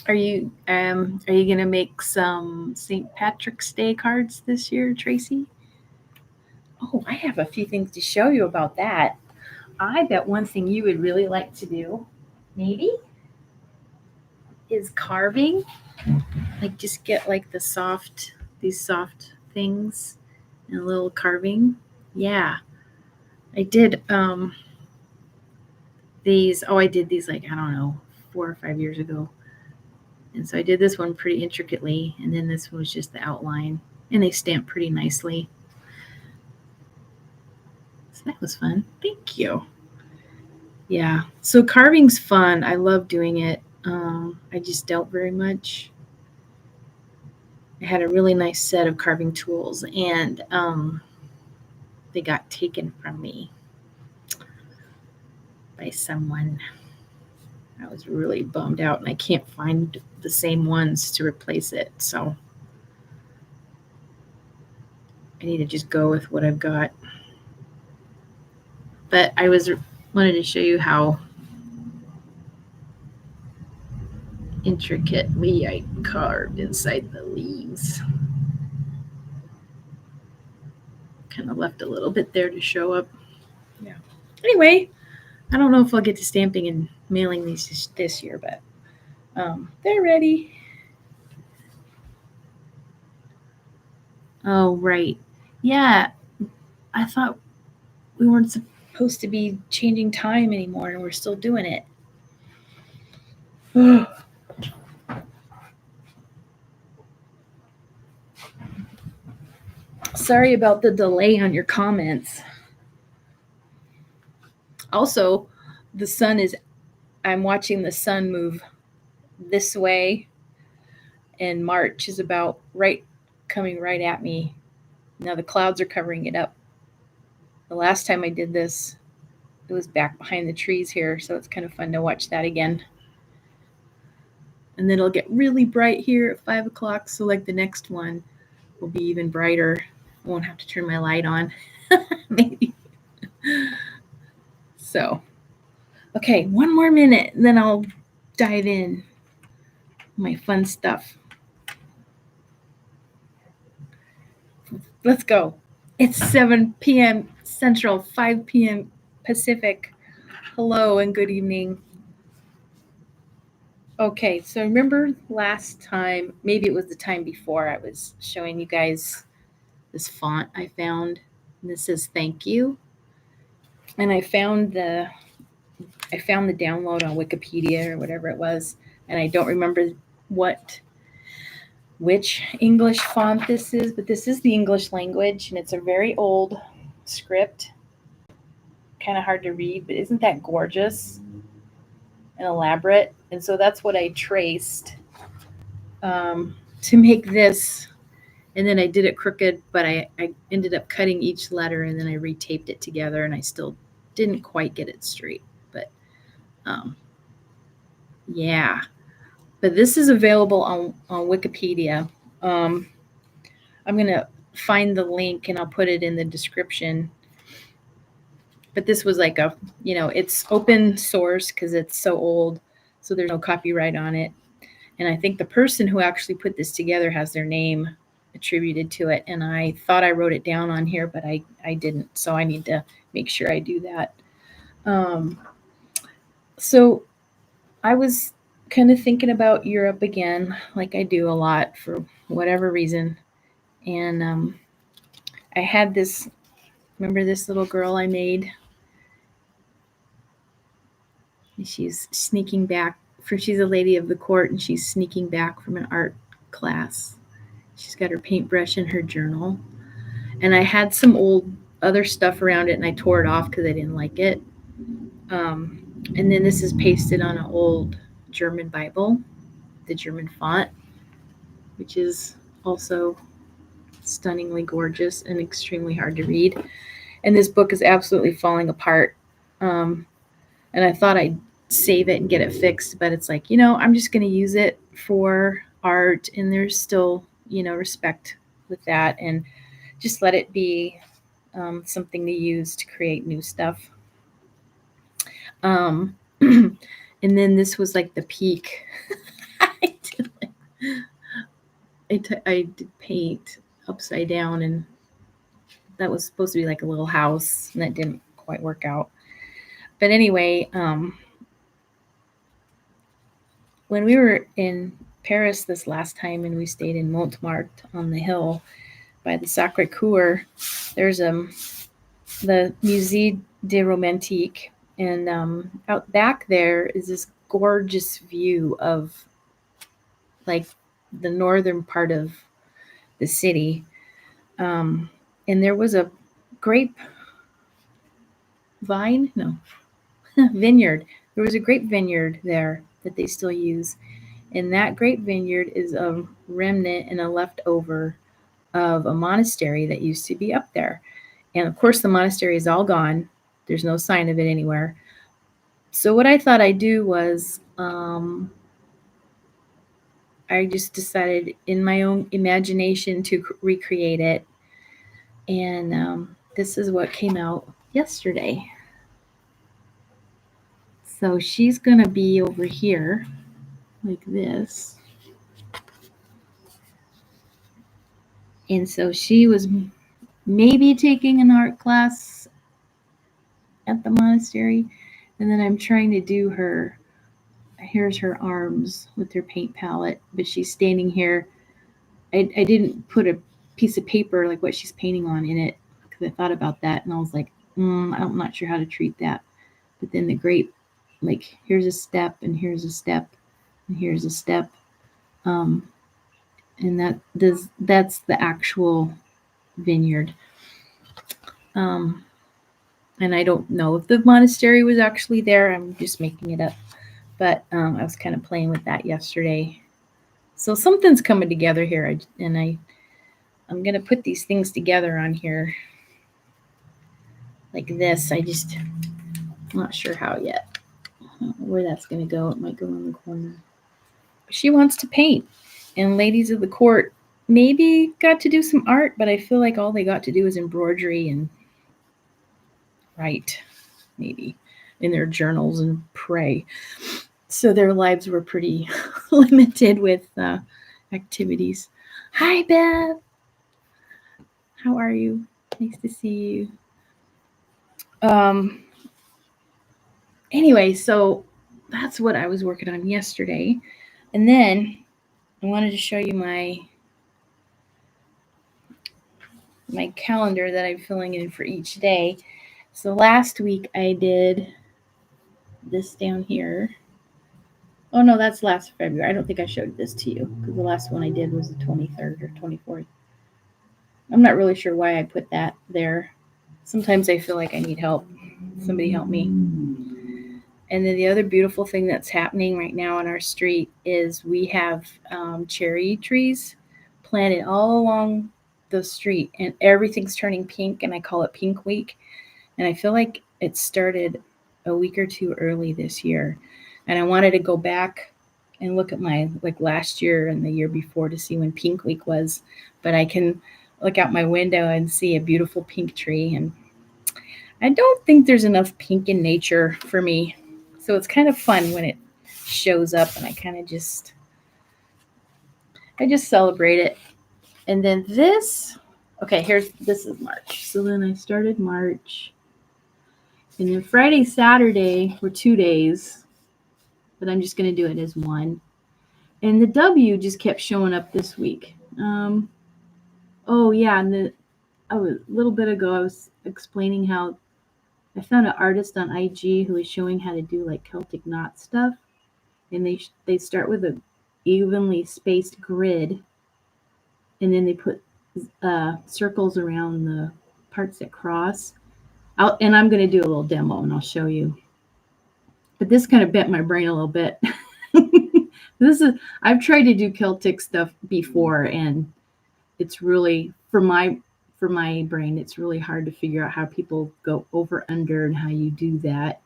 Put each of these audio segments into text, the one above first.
Are you gonna make some St. Patrick's Day cards this year, Tracy? Oh, I have a few things to show you about that. I bet one thing you would really like to do, maybe, is carving. Like just get like these soft things and a little carving. Yeah. I did these. Oh, I did these like, I don't know, 4 or 5 years ago. And so I did this one pretty intricately, and then this one was just the outline, and they stamped pretty nicely. So that was fun. Thank you. Yeah. So carving's fun. I love doing it. I just don't very much. I had a really nice set of carving tools, and they got taken from me by someone. I was really bummed out, and I can't find the same ones to replace it. So I need to just go with what I've got. But I wanted to show you how intricately I carved inside the leaves. Kind of left a little bit there to show up. Yeah. Anyway, I don't know if I'll get to stamping and mailing these this year, but they're ready. Oh, right. Yeah, I thought we weren't supposed to be changing time anymore, and we're still doing it. Sorry about the delay on your comments. Also, I'm watching the sun move this way, and March is about coming right at me. Now the clouds are covering it up. The last time I did this, it was back behind the trees here, so it's kind of fun to watch that again. And then it'll get really bright here at 5 o'clock, so like the next one will be even brighter. I won't have to turn my light on, maybe. So, okay, one more minute, and then I'll dive in. My fun stuff. Let's go. It's 7 p.m. Central, 5 p.m. Pacific. Hello and good evening. Okay, so remember last time, maybe it was the time before, I was showing you guys this font I found. And this says thank you. And I found the download on Wikipedia or whatever it was, and I don't remember which English font this is, but this is the English language, and it's a very old script. Kind of hard to read, but isn't that gorgeous and elaborate? And so that's what I traced to make this. And then I did it crooked, but I ended up cutting each letter, and then I retaped it together, and I still didn't quite get it straight. But yeah. But this is available on Wikipedia. I'm going to find the link, and I'll put it in the description. But this was like it's open source because it's so old, so there's no copyright on it. And I think the person who actually put this together has their name attributed to it. And I thought I wrote it down on here, but I didn't. So I need to make sure I do that. So I was kind of thinking about Europe again, like I do a lot for whatever reason. And I had this, remember this little girl I made? She's sneaking back. She's a lady of the court, and she's sneaking back from an art class. She's got her paintbrush in her journal. And I had some old other stuff around it, and I tore it off because I didn't like it. And then this is pasted on an old German Bible, the German font, which is also stunningly gorgeous and extremely hard to read. And this book is absolutely falling apart. And I thought I'd save it and get it fixed, but it's like, I'm just going to use it for art, and there's still, respect with that, and just let it be something to use to create new stuff. And then this was like the peak. I I did paint upside down, and that was supposed to be like a little house, and that didn't quite work out. But anyway, when we were in Paris this last time, and we stayed in Montmartre on the hill by the Sacré-Cœur, there's the Musée de Romantique, and out back there is this gorgeous view of like the northern part of the city. And there was a grape vine, no, vineyard. There was a grape vineyard there that they still use. And that grape vineyard is a remnant and a leftover of a monastery that used to be up there. And of course, the monastery is all gone. There's no sign of it anywhere. So what I thought I'd do was I just decided in my own imagination to recreate it. And this is what came out yesterday. So she's going to be over here like this. And so she was maybe taking an art class at the monastery. And then I'm trying to do her, here's her arms with her paint palette, but she's standing here. I didn't put a piece of paper like what she's painting on in it, because I thought about that and I was like, I'm not sure how to treat that. But then the grape, like here's a step and here's a step and here's a step. And that's the actual vineyard. And I don't know if the monastery was actually there. I'm just making it up. But I was kind of playing with that yesterday. So something's coming together here. I'm going to put these things together on here like this. I'm not sure how yet. I don't know where that's going to go. It might go in the corner. She wants to paint. And ladies of the court maybe got to do some art, but I feel like all they got to do was embroidery and write, maybe, in their journals and pray. So their lives were pretty limited with activities. Hi, Beth. How are you? Nice to see you. Anyway, so that's what I was working on yesterday. And then I wanted to show you my calendar that I'm filling in for each day. So last week I did this down here. Oh no, that's last February. I don't think I showed this to you because the last one I did was the 23rd or 24th. I'm not really sure why I put that there. Sometimes I feel like I need help. Somebody help me. And then the other beautiful thing that's happening right now on our street is we have cherry trees planted all along the street, and everything's turning pink, and I call it Pink Week. And I feel like it started a week or two early this year. And I wanted to go back and look at my last year and the year before to see when Pink Week was. But I can look out my window and see a beautiful pink tree. And I don't think there's enough pink in nature for me. So it's kind of fun when it shows up, and I just celebrate it. And then this is March. So then I started March. And then Friday, Saturday were 2 days, but I'm just going to do it as one. And the W just kept showing up this week. And a little bit ago I was explaining how I found an artist on IG who is showing how to do like Celtic knot stuff. And they start with a evenly spaced grid, and then they put circles around the parts that cross. And I'm going to do a little demo and I'll show you. But this kind of bent my brain a little bit. I've tried to do Celtic stuff before, and it's really, for my brain, it's really hard to figure out how people go over, under, and how you do that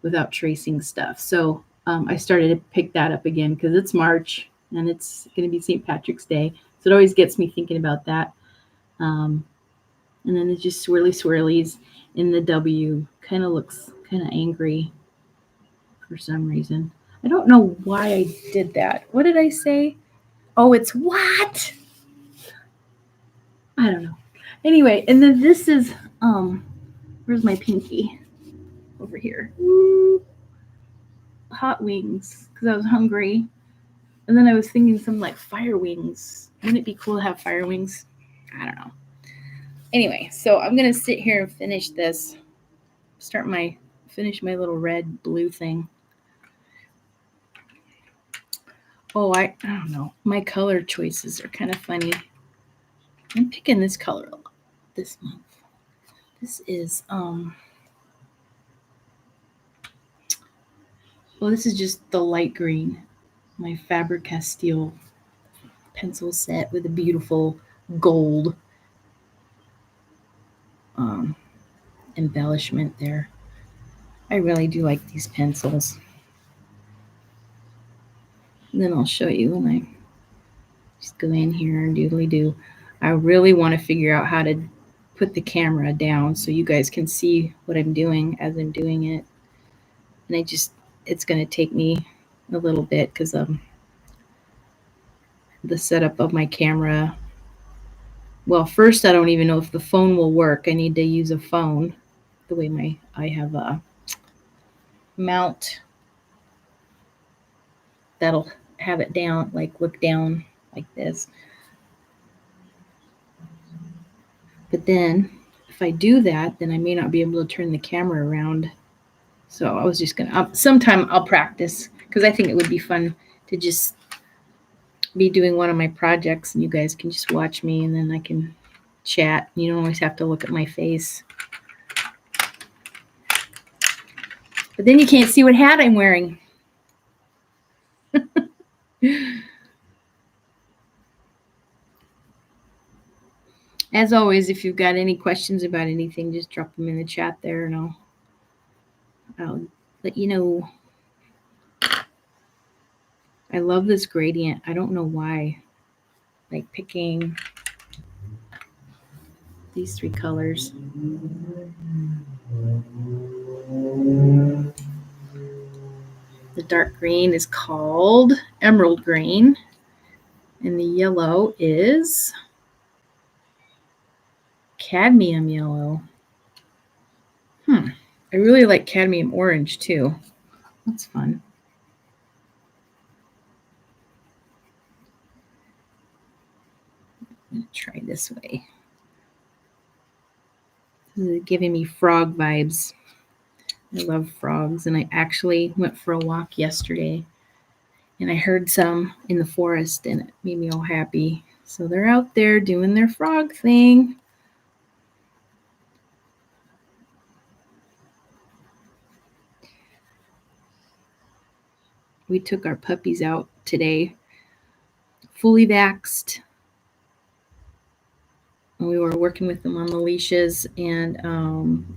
without tracing stuff. So I started to pick that up again because it's March and it's going to be St. Patrick's Day. So it always gets me thinking about that. And then it's just swirlies, and the W kind of looks kind of angry for some reason. I don't know why I did that. What did I say? Oh, it's what? I don't know. Anyway, and then this is, where's my pinky? Over here. Woo. Hot wings, because I was hungry. And then I was thinking something like fire wings. Wouldn't it be cool to have fire wings? I don't know. Anyway, so I'm going to sit here and finish this. Finish my little red blue thing. Oh, I don't know. My color choices are kind of funny. I'm picking this color a lot this month. This is, well, this is just the light green. My Faber-Castell pencil set with a beautiful gold embellishment there. I really do like these pencils. And then I'll show you when I just go in here and doodly do. I really want to figure out how to put the camera down so you guys can see what I'm doing as I'm doing it. And it's going to take me a little bit because the setup of my camera. Well, first, I don't even know if the phone will work. I need to use a phone the way I have a mount that'll have it down, like look down like this. But then if I do that, then I may not be able to turn the camera around. So I was just sometime I'll practice because I think it would be fun to just be doing one of my projects and you guys can just watch me and then I can chat. You don't always have to look at my face. But then you can't see what hat I'm wearing. As always, if you've got any questions about anything, just drop them in the chat there and I'll let you know. I love this gradient. I don't know why. Like picking these three colors. The dark green is called emerald green, and the yellow is cadmium yellow. I really like cadmium orange too. That's fun. I'm going to try this way. This is giving me frog vibes. I love frogs, and I actually went for a walk yesterday, and I heard some in the forest, and it made me all happy. So they're out there doing their frog thing. We took our puppies out today, fully vaxxed. We were working with them on the leashes, and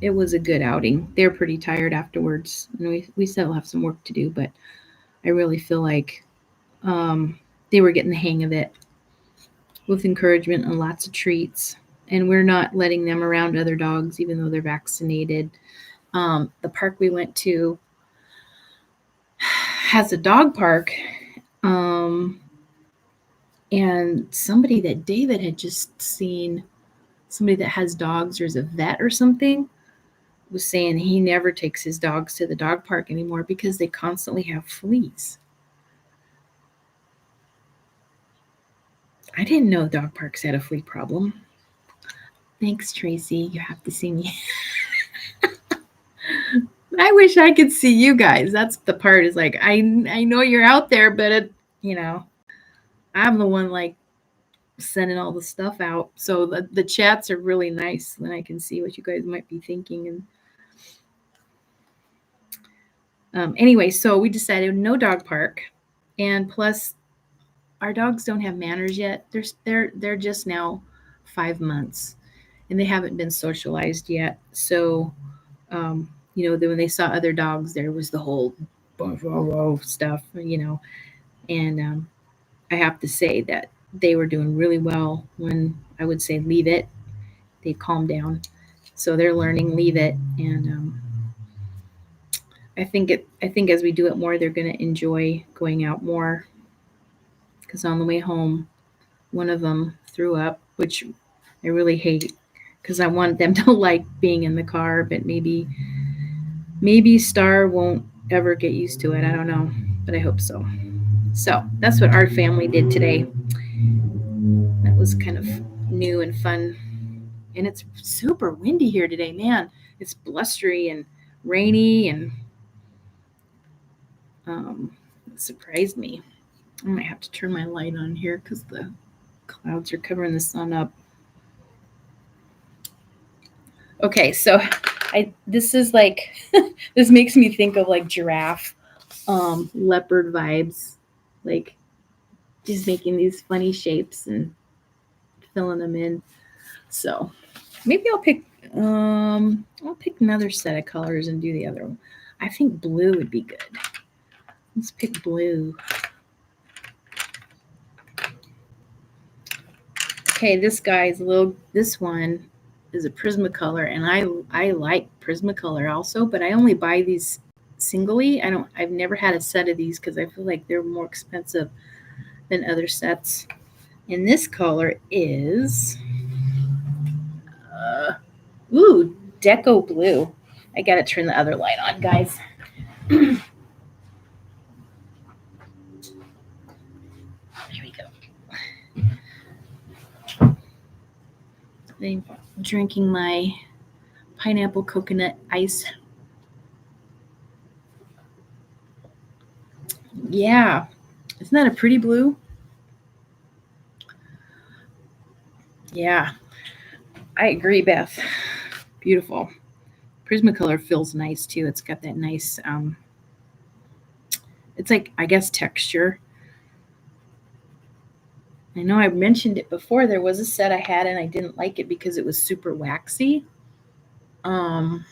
it was a good outing. They're pretty tired afterwards, and we still have some work to do, but I really feel like they were getting the hang of it with encouragement and lots of treats. And we're not letting them around other dogs, even though they're vaccinated. The park we went to has a dog park, and somebody that David had just seen, somebody that has dogs or is a vet or something, was saying he never takes his dogs to the dog park anymore because they constantly have fleas. I didn't know dog parks had a flea problem. Thanks, Tracy. You have to see me. I wish I could see you guys. That's the part is like, I know you're out there, but I'm the one like sending all the stuff out. So the chats are really nice. Then I can see what you guys might be thinking. And anyway, so we decided no dog park, and plus our dogs don't have manners yet. They're just now 5 months, and they haven't been socialized yet. So, when they saw other dogs, there was the whole stuff, and I have to say that they were doing really well when I would say leave it. They calmed down. So they're learning leave it, and I think as we do it more, they're going to enjoy going out more because on the way home, one of them threw up, which I really hate because I want them to like being in the car, but maybe Star won't ever get used to it. I don't know, but I hope so. So that's what our family did today. That was kind of new and fun. And it's super windy here today, man. It's blustery and rainy, and it surprised me. I might have to turn my light on here because the clouds are covering the sun up. Okay, so this is like this makes me think of like giraffe, leopard vibes, like just making these funny shapes and filling them in. So maybe I'll pick another set of colors and do the other one. I think blue would be good. Let's pick blue. Okay, this one is a Prismacolor, and I like Prismacolor also, but I only buy these singly. I've never had a set of these because I feel like they're more expensive than other sets. And this color is Deco Blue. I gotta turn the other light on, guys. Here we go. I'm drinking my pineapple coconut ice. Yeah. Isn't that a pretty blue? Yeah. I agree, Beth. Beautiful. Prismacolor feels nice too. It's got that nice it's like, I guess, texture. I know I've mentioned it before. There was a set I had and I didn't like it because it was super waxy. And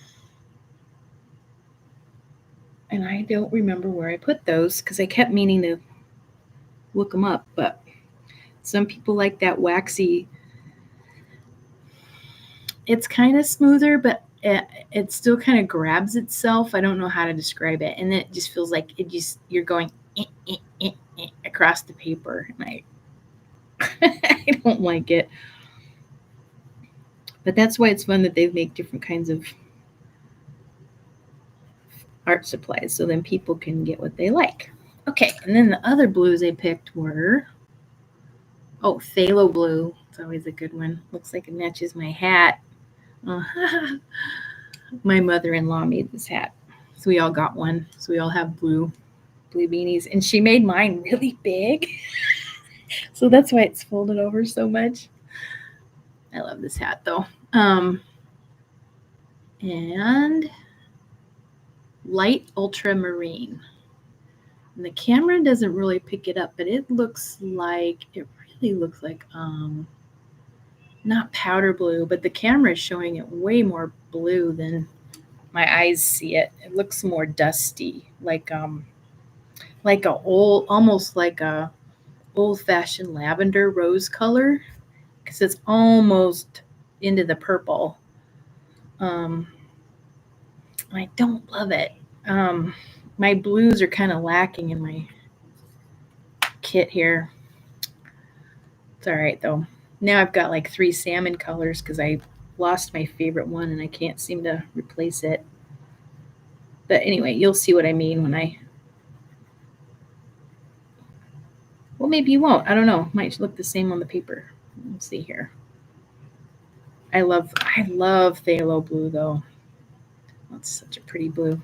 I don't remember where I put those because I kept meaning to look them up, but some people like that waxy. It's kind of smoother, but it still kind of grabs itself. I don't know how to describe it, and it just feels like you're going across the paper, and I I don't like it. But that's why it's fun that they make different kinds of art supplies, so then people can get what they like. Okay, and then the other blues I picked were phthalo blue. It's always a good one. Looks like it matches my hat. My mother-in-law made this hat, so we all got one. So we all have blue beanies, and she made mine really big, so that's why it's folded over so much. I love this hat though. And light ultramarine. And the camera doesn't really pick it up, but it really looks like not powder blue, but the camera is showing it way more blue than my eyes see it. It looks more dusty, almost like a old-fashioned lavender rose color, because it's almost into the purple. I don't love it. My blues are kind of lacking in my kit here. It's all right though. Now I've got like 3 salmon colors because I lost my favorite one and I can't seem to replace it. But anyway, you'll see what I mean when well, maybe you won't. I don't know. Might look the same on the paper. Let's see here. I love phthalo blue though. That's such a pretty blue.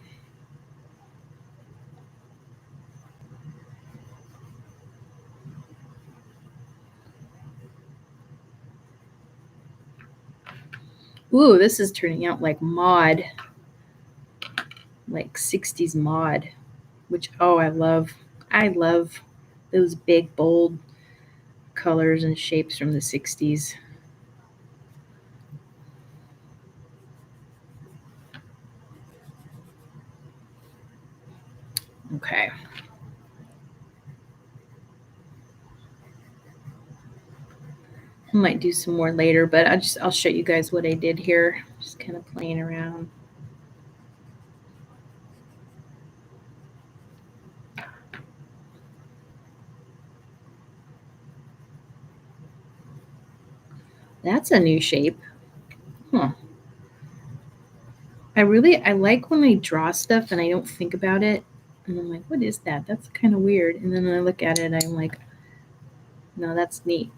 Ooh, this is turning out like mod, like 60s mod, which, I love. I love those big, bold colors and shapes from the 60s. Okay. I might do some more later, but I'll show you guys what I did here. Just kind of playing around. That's a new shape. Huh. I like when I draw stuff and I don't think about it. And I'm like, what is that? That's kind of weird. And then when I look at it, I'm like, no, that's neat.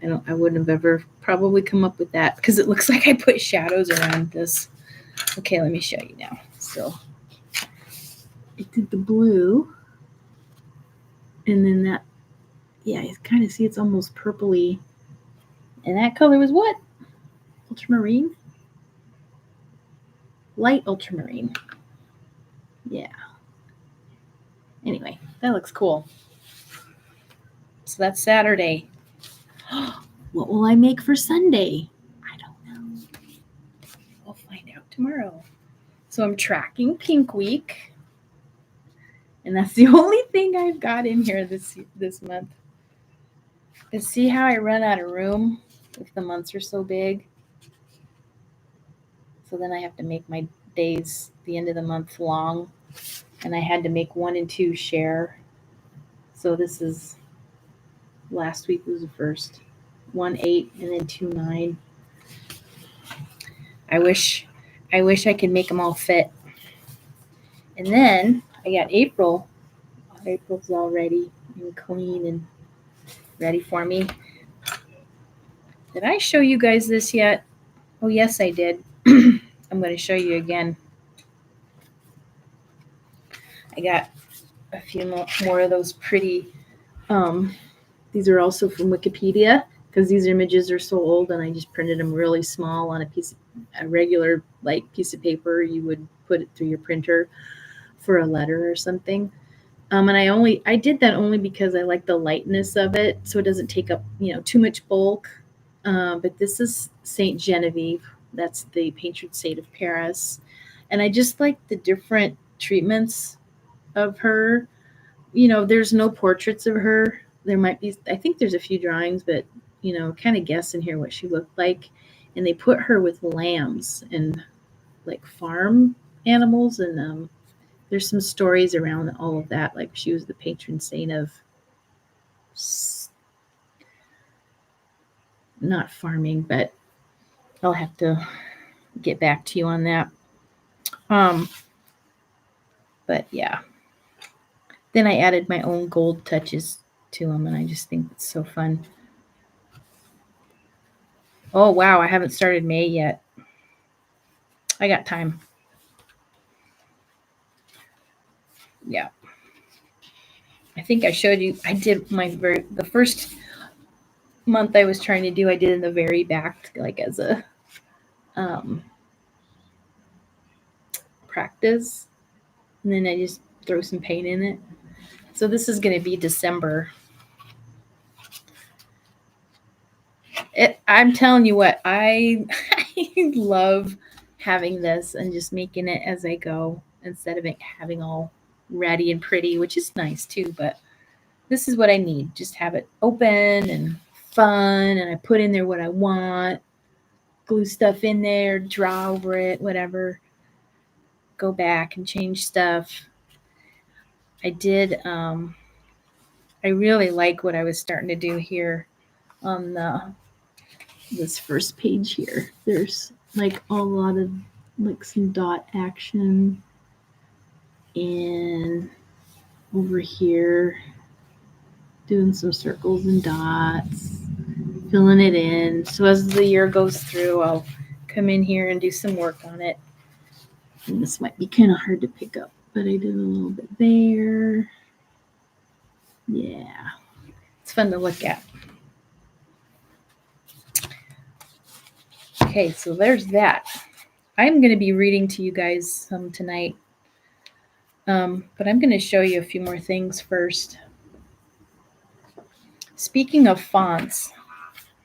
I wouldn't have ever probably come up with that because it looks like I put shadows around this. Okay, let me show you now. So I did the blue. And then that, yeah, you kind of see it's almost purpley. And that color was what? Ultramarine? Light ultramarine. Yeah. Anyway, that looks cool. So that's Saturday. What will I make for Sunday? I don't know. We'll find out tomorrow. So I'm tracking Pink Week. And that's the only thing I've got in here this month. And see how I run out of room if the months are so big? So then I have to make my days the end of the month long. And I had to make 1 and 2 share. So this is, last week was the first. 1/8 and then 2/9. I wish I could make them all fit. And then I got April. April's all ready and clean and ready for me. Did I show you guys this yet? Oh, yes, I did. I'm going to show you again. I got a few more of those pretty, these are also from Wikipedia because these images are so old and I just printed them really small on a regular like piece of paper. You would put it through your printer for a letter or something. And I did that only because I like the lightness of it, so it doesn't take up, too much bulk. But this is Saint Genevieve. That's the patron saint of Paris. And I just like the different treatments of her. There's no portraits of her. There might be, I think there's a few drawings, but, kind of guess in here what she looked like. And they put her with lambs and like farm animals. And there's some stories around all of that. Like she was the patron saint of not farming, but I'll have to get back to you on that. But yeah. Then I added my own gold touches to them, and I just think it's so fun. Oh, wow, I haven't started May yet. I got time. Yeah. I think I showed you, I did the first month I was trying to do, I did in the very back, like as a practice. And then I just throw some paint in it. So this is going to be December. I'm telling you what, I love having this and just making it as I go instead of it having all ready and pretty, which is nice too. But this is what I need. Just have it open and fun. And I put in there what I want, glue stuff in there, draw over it, whatever. Go back and change stuff. I did, I really like what I was starting to do here on this first page here. There's like a lot of like some dot action, and over here doing some circles and dots, filling it in. So as the year goes through, I'll come in here and do some work on it. And this might be kind of hard to pick up, but I did a little bit there. Yeah, it's fun to look at. Okay, so there's that. I'm going to be reading to you guys some tonight, but I'm going to show you a few more things first. Speaking of fonts,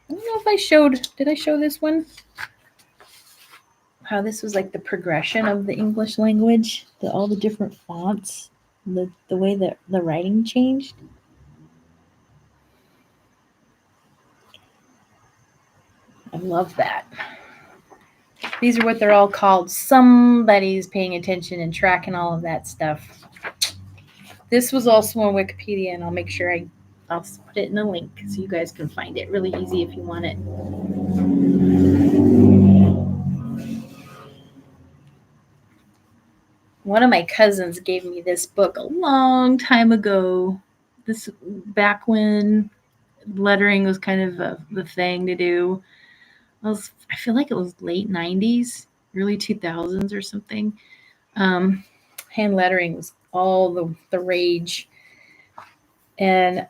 I don't know if did I show this one? How this was like the progression of the English language, all the different fonts, the way that the writing changed. I love that. These are what they're all called. Somebody's paying attention and tracking all of that stuff. This was also on Wikipedia, and I'll make sure I I'll put it in a link so you guys can find it really easy if you want it. One of my cousins gave me this book a long time ago. This back when lettering was kind of the thing to do. I feel like it was late 90s, early 2000s or something. Hand lettering was all the rage. And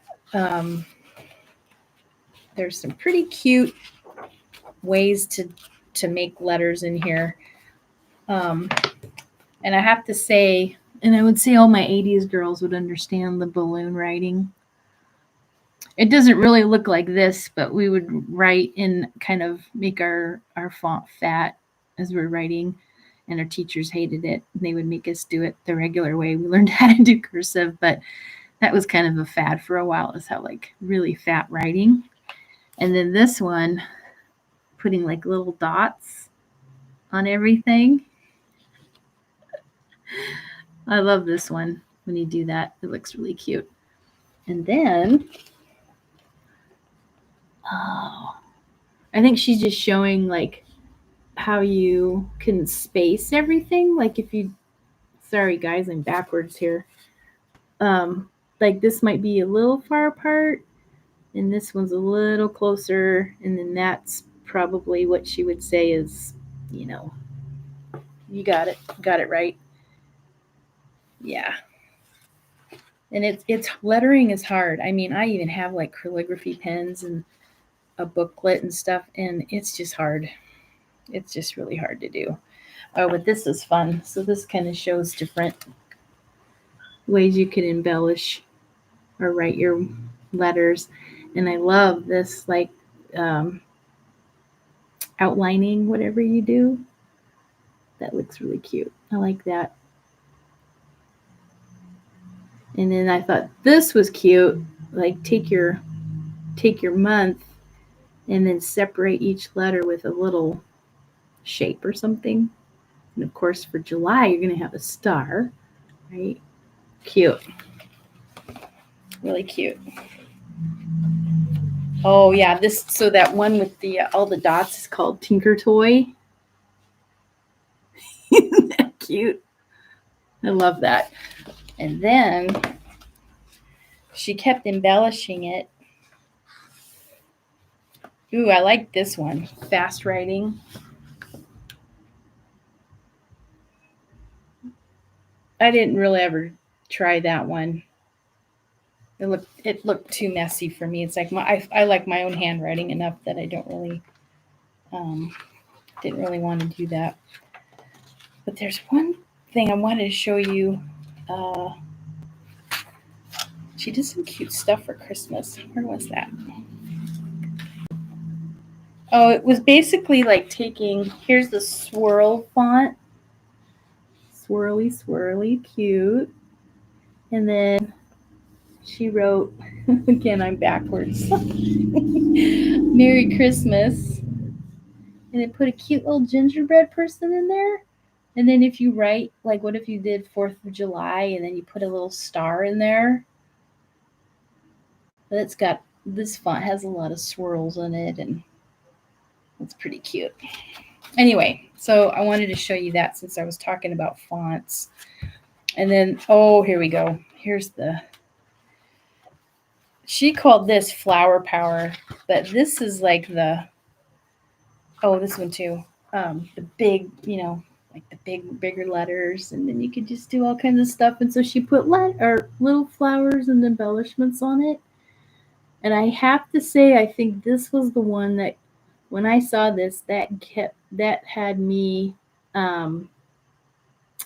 there's some pretty cute ways to make letters in here. And I have to say, and I would say all my 80s girls would understand the balloon writing. It doesn't really look like this, but we would write and kind of make our font fat as we're writing, and our teachers hated it. They would make us do it the regular way. We learned how to do cursive, but that was kind of a fad for a while, is how like really fat writing. And then this one, putting like little dots on everything. I love this one when you do that. It looks really cute. And then, I think she's just showing like how you can space everything. Like if you, sorry guys, I'm backwards here. Like this might be a little far apart, and this one's a little closer, and then that's probably what she would say is, you know, you got it right. Yeah. And it's lettering is hard. I mean, I even have like calligraphy pens and a booklet and stuff, and it's just hard. It's just really hard to do. Oh, but this is fun. So this kind of shows different ways you can embellish or write your letters. And I love this, like outlining whatever you do. That looks really cute. I like that. And then I thought this was cute. Like take your month and then separate each letter with a little shape or something. And of course for July you're going to have a star, right? Cute. Really cute. Oh yeah, this, so that one with the all the dots is called Tinker Toy. Isn't that cute? I love that. And then she kept embellishing it. Ooh, I like this one. Fast writing. I didn't really ever try that one. It looked too messy for me. It's like I like my own handwriting enough that I don't really didn't really want to do that. But there's one thing I wanted to show you. She did some cute stuff for Christmas. Where was that? Oh, it was basically like taking, here's the swirl font. Swirly, swirly, cute. And then she wrote, again, I'm backwards. Merry Christmas. And it put a cute little gingerbread person in there. And then if you write, like what if you did 4th of July and then you put a little star in there? But it's got, this font has a lot of swirls in it, and it's pretty cute. Anyway, so I wanted to show you that since I was talking about fonts. And then, oh, here we go. Here's the, she called this Flower Power, but this is like the, oh, this one too. The big, you know, like the bigger letters, and then you could just do all kinds of stuff. And so she put little flowers and embellishments on it. And I have to say, I think this was the one that, when I saw this, that had me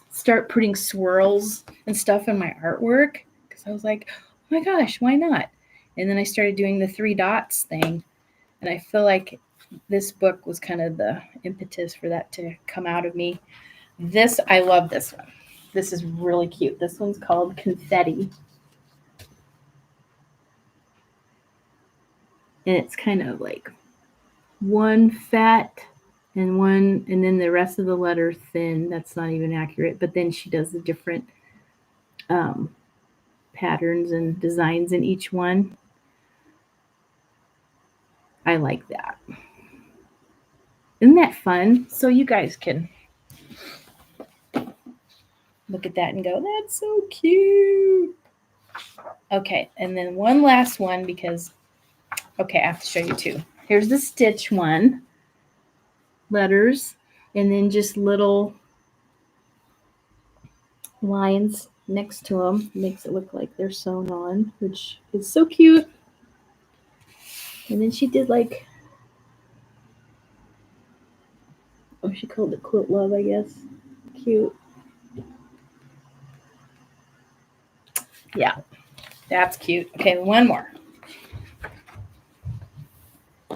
start putting swirls and stuff in my artwork, because I was like, oh my gosh, why not? And then I started doing the 3 dots thing, and I feel like this book was kind of the impetus for that to come out of me. This, I love this one. This is really cute. This one's called Confetti. And it's kind of like one fat and one, and then the rest of the letter thin. That's not even accurate. But then she does the different patterns and designs in each one. I like that. Isn't that fun? So you guys can look at that and go, that's so cute. Okay, and then one last one because, okay, I have to show you two. Here's the stitch one. Letters, and then just little lines next to them. Makes it look like they're sewn on, which is so cute. And then she did like, oh, she called it Quilt Love, I guess. Cute. Yeah, that's cute. Okay, one more.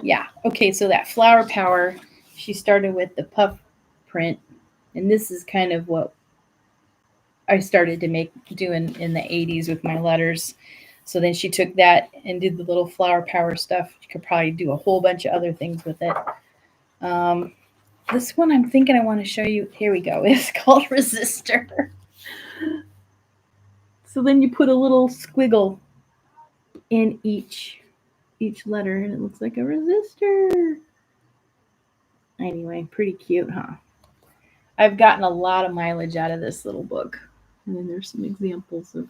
Yeah, okay, so that Flower Power, she started with the puff print, and this is kind of what I started to do in the 80s with my letters. So then she took that and did the little Flower Power stuff. You could probably do a whole bunch of other things with it. This one I'm thinking I want to show you. Here we go. It's called Resistor. So then you put a little squiggle in each letter, and it looks like a resistor. Anyway, pretty cute, huh? I've gotten a lot of mileage out of this little book. And then there's some examples of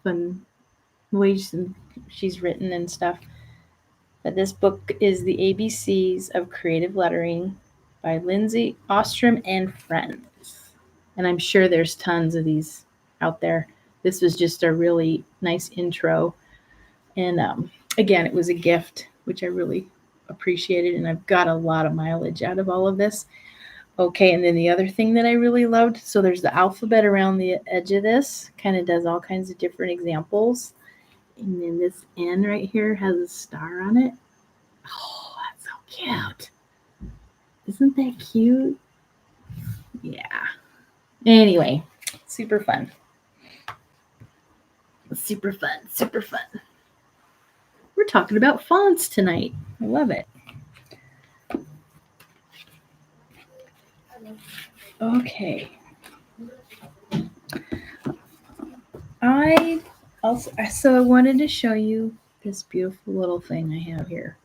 fun ways she's written and stuff. But this book is The ABCs of Creative Lettering by Lindsay Ostrom and Friends. And I'm sure there's tons of these out there. This was just a really nice intro. And again, it was a gift, which I really appreciated. And I've got a lot of mileage out of all of this. Okay, and then the other thing that I really loved, so there's the alphabet around the edge of this, kind of does all kinds of different examples. And then this N right here has a star on it. Oh, that's so cute. Isn't that cute? Yeah. Anyway, super fun. Super fun, super fun. We're talking about fonts tonight. I love it. Okay. I wanted to show you this beautiful little thing I have here.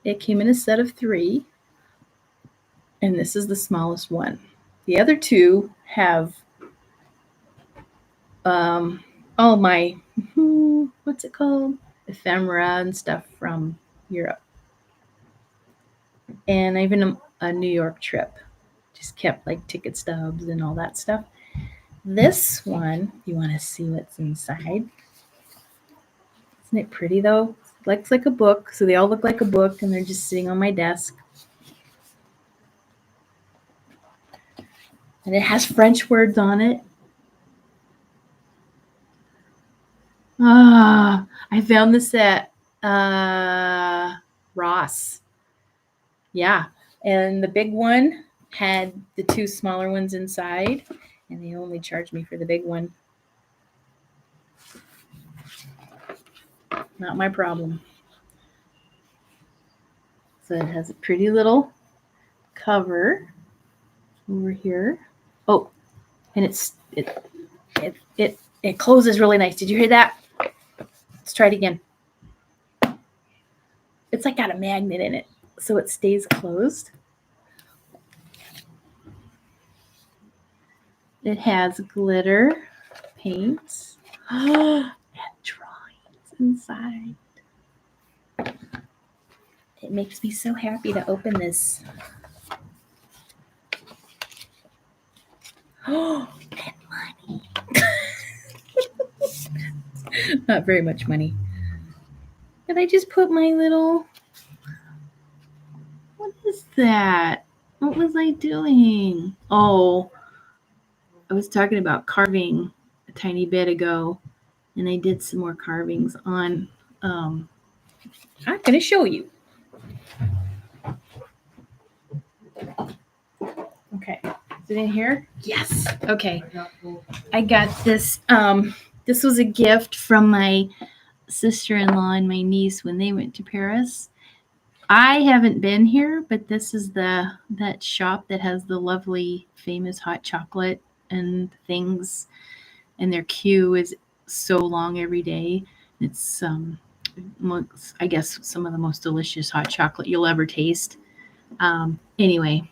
It came in a set of 3, and this is the smallest one. The other 2 have all my, what's it called? Ephemera and stuff from Europe. And even a New York trip. Just kept like ticket stubs and all that stuff. This one, you want to see what's inside? Isn't it pretty though? It looks like a book. So they all look like a book and they're just sitting on my desk. And it has French words on it. I found this at Ross. Yeah. And the big one had the 2 smaller ones inside, and they only charged me for the big one. Not my problem. So it has a pretty little cover over here. Oh, and it closes really nice. Did you hear that? Let's try it again. It's like got a magnet in it, so it stays closed. It has glitter, paints, and drawings inside. It makes me so happy to open this. Oh, and money. Not very much money. But I just put my little, what is that? What was I doing? Oh, I was talking about carving a tiny bit ago, and I did some more carvings on, I'm going to show you. Okay. Is it in here? Yes. Okay. I got this. This was a gift from my sister-in-law and my niece when they went to Paris. I haven't been here, but this is that shop that has the lovely, famous hot chocolate and things, and their queue is so long every day. It's I guess some of the most delicious hot chocolate you'll ever taste. Anyway,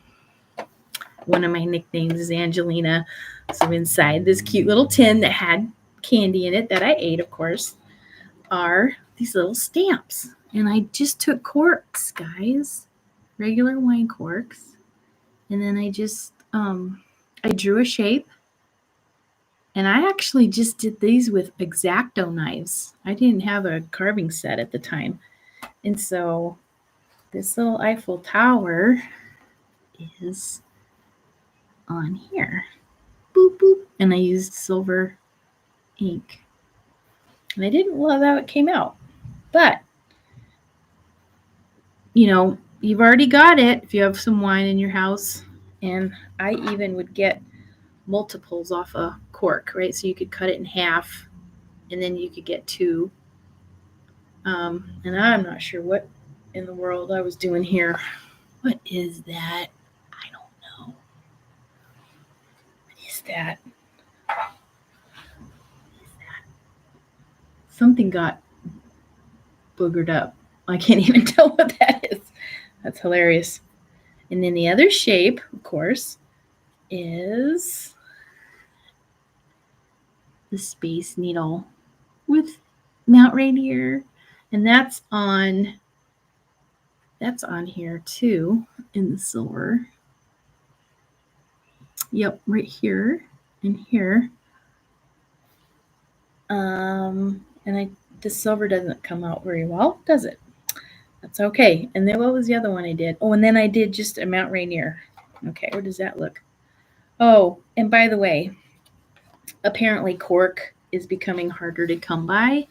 one of my nicknames is Angelina. So inside this cute little tin that had candy in it that I ate, of course, are these little stamps. And I just took corks, guys, regular wine corks. And then I just, I drew a shape. And I actually just did these with X-Acto knives. I didn't have a carving set at the time. And so this little Eiffel Tower is on here. Boop, boop. And I used silver ink. And I didn't love how it came out. But, you know, you've already got it if you have some wine in your house. And I even would get multiples off a cork, right? So you could cut it in half and then you could get two. And I'm not sure what in the world I was doing here. What is that? I don't know. What is that? Something got boogered up. I can't even tell what that is. That's hilarious. And then the other shape, of course, is the Space Needle with Mount Rainier. And that's on here too in the silver. Yep, right here and here. And the silver doesn't come out very well, does it? That's okay. And then what was the other one I did? Oh, and then I did just a Mount Rainier. Okay, where does that look? Oh, and by the way, apparently cork is becoming harder to come by.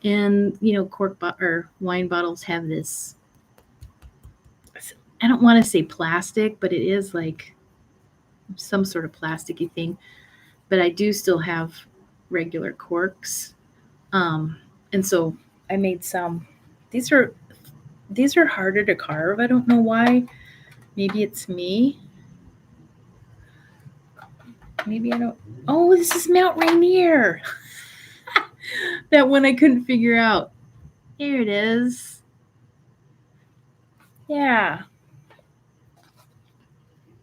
And, you know, or wine bottles have this, I don't want to say plastic, but it is like some sort of plasticky thing. But I do still have regular corks. And so I made some. These are harder to carve. I don't know why. Maybe it's me. Maybe I don't. Oh, this is Mount Rainier. That one I couldn't figure out. Here it is. Yeah.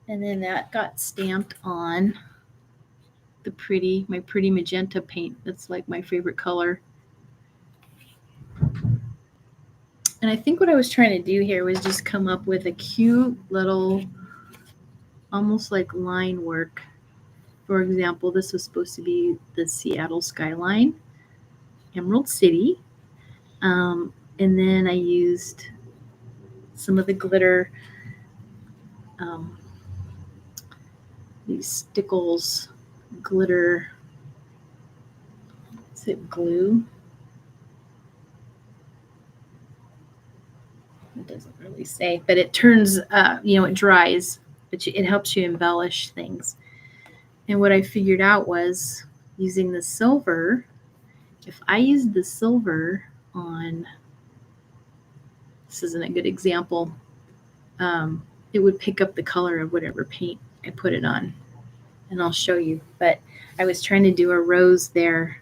And then that got stamped on my pretty magenta paint. That's like my favorite color. And I think what I was trying to do here was just come up with a cute little, almost like line work. For example, this was supposed to be the Seattle skyline, Emerald City. And then I used some of the glitter, these Stickles glitter, is it glue? It doesn't really say, but it turns, it dries, but it helps you embellish things. And what I figured out was using the silver, if I used the silver on, this isn't a good example, it would pick up the color of whatever paint I put it on. And I'll show you. But I was trying to do a rose there.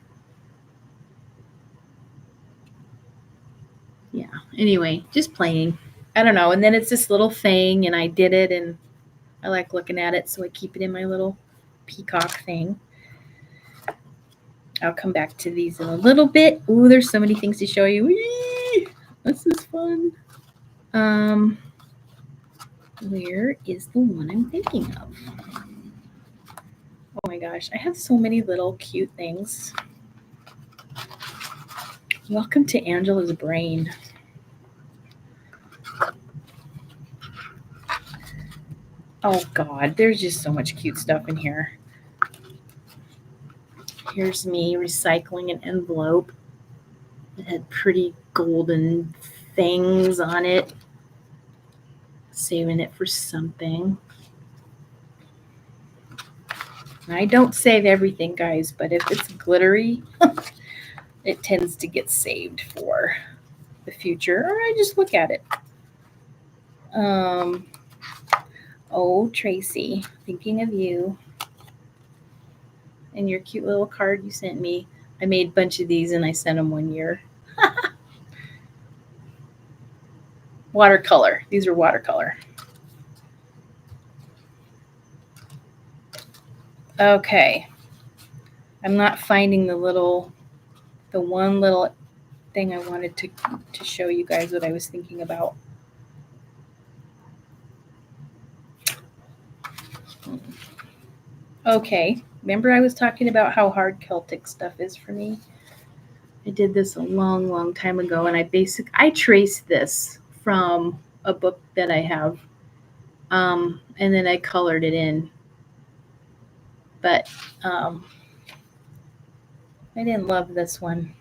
Yeah. Anyway, just playing. I don't know. And then it's this little thing, and I did it, and I like looking at it, so I keep it in my little peacock thing. I'll come back to these in a little bit. Ooh, there's so many things to show you. Whee! This is fun. Where is the one I'm thinking of? Oh my gosh, I have so many little cute things. Welcome to Angela's brain. Oh God, there's just so much cute stuff in here. Here's me recycling an envelope that had pretty golden things on it. Saving it for something. I don't save everything, guys, but if it's glittery, it tends to get saved for the future, or I just look at it. Oh, Tracy, thinking of you and your cute little card you sent me. I made a bunch of these and I sent them one year. Watercolor. These are watercolor. Okay. I'm not finding the one little thing I wanted to show you guys what I was thinking about. Okay. Remember I was talking about how hard Celtic stuff is for me? I did this a long, long time ago, and I traced this from a book that I have, and then I colored it in. But I didn't love this one.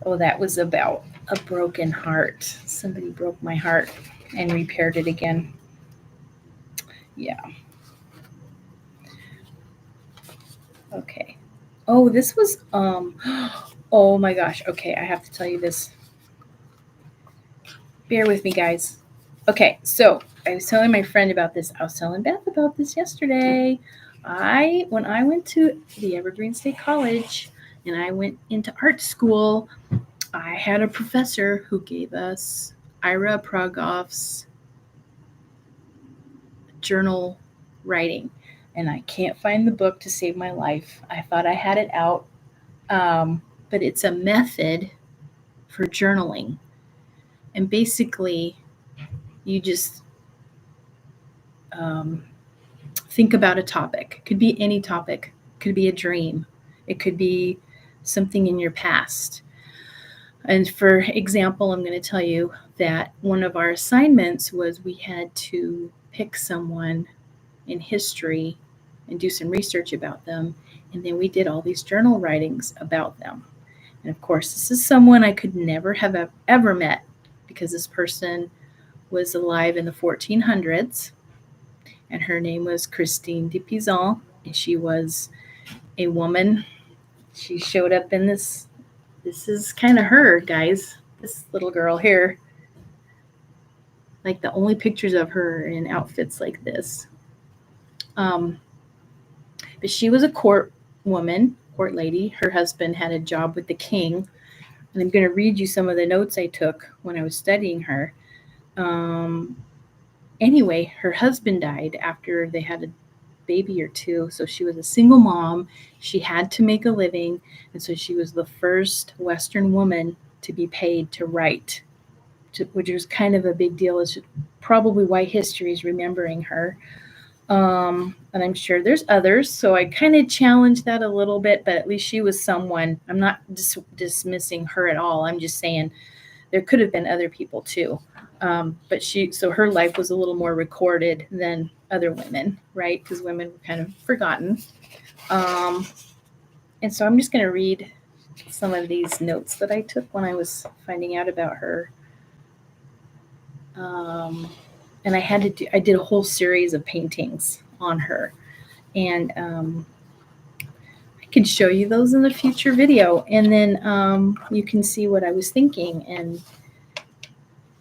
Oh, that was about a broken heart. Somebody broke my heart and repaired it again. Yeah. Okay. Oh, this was oh my gosh. Okay, I have to tell you this. Bear with me, guys. Okay, so I was telling my friend about this. I was telling Beth about this yesterday. When I went to the Evergreen State College and I went into art school, I had a professor who gave us Ira Progoff's journal writing, and I can't find the book to save my life. I thought I had it out, but it's a method for journaling, and basically, you just think about a topic. It could be any topic. It could be a dream. It could be something in your past. And for example, I'm going to tell you that one of our assignments was we had to pick someone in history and do some research about them. And then we did all these journal writings about them. And of course, this is someone I could never have ever met because this person was alive in the 1400s. And her name was Christine de Pizan. And she was a woman. She showed up in this. This is kind of her, guys. This little girl here. Like the only pictures of her in outfits like this. But she was a court woman, court lady. Her husband had a job with the king. And I'm going to read you some of the notes I took when I was studying her. Anyway, her husband died after they had a baby or two. So she was a single mom. She had to make a living. And so she was the first Western woman to be paid to write, which was kind of a big deal. It's probably why history is remembering her. And I'm sure there's others. So I kind of challenged that a little bit, but at least she was someone. I'm not dismissing her at all. I'm just saying there could have been other people too. But so her life was a little more recorded than other women, right? Because women were kind of forgotten. And so I'm just going to read some of these notes that I took when I was finding out about her. And I did a whole series of paintings on her. And I can show you those in a future video. And then you can see what I was thinking. And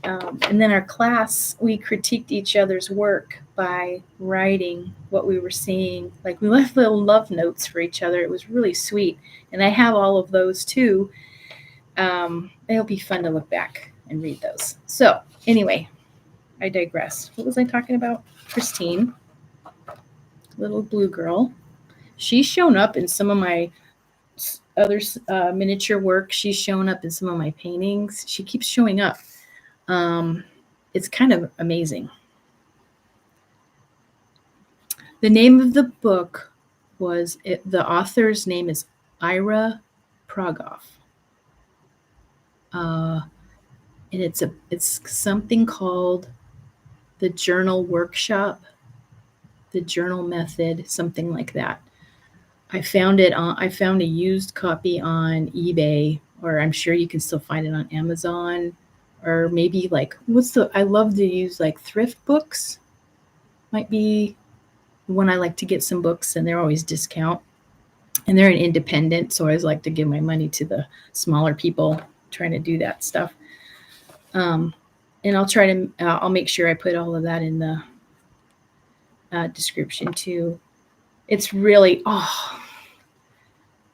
then our class, we critiqued each other's work by writing what we were seeing. Like we left little love notes for each other. It was really sweet. And I have all of those too. It'll be fun to look back and read those. So anyway, I digress. What was I talking about? Christine, little blue girl. She's shown up in some of my other miniature work. She's shown up in some of my paintings. She keeps showing up. It's kind of amazing. The name of the book the author's name is Ira Progoff. And it's something called the Journal Workshop, the Journal Method, something like that. I found a used copy on eBay, or I'm sure you can still find it on Amazon, or maybe I love to use like thrift books. Might be one I like to get some books, and they're always discount. And they're an independent, so I always like to give my money to the smaller people trying to do that stuff. And I'll try to, I'll make sure I put all of that in the description too. It's really,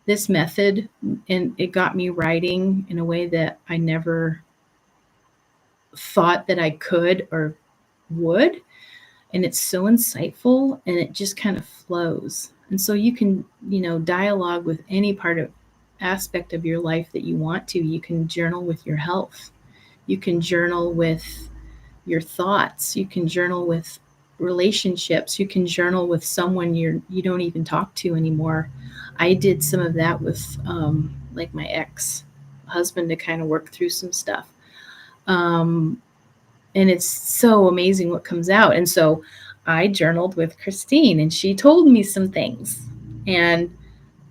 this method, and it got me writing in a way that I never thought that I could or would. And it's so insightful, and it just kind of flows. And so you can, dialogue with any part of aspect of your life that you want to. You can journal with your health. You can journal with your thoughts. You can journal with relationships. You can journal with someone you don't even talk to anymore. I did some of that with like my ex husband to kind of work through some stuff. And it's so amazing what comes out. And so I journaled with Christine, and she told me some things. And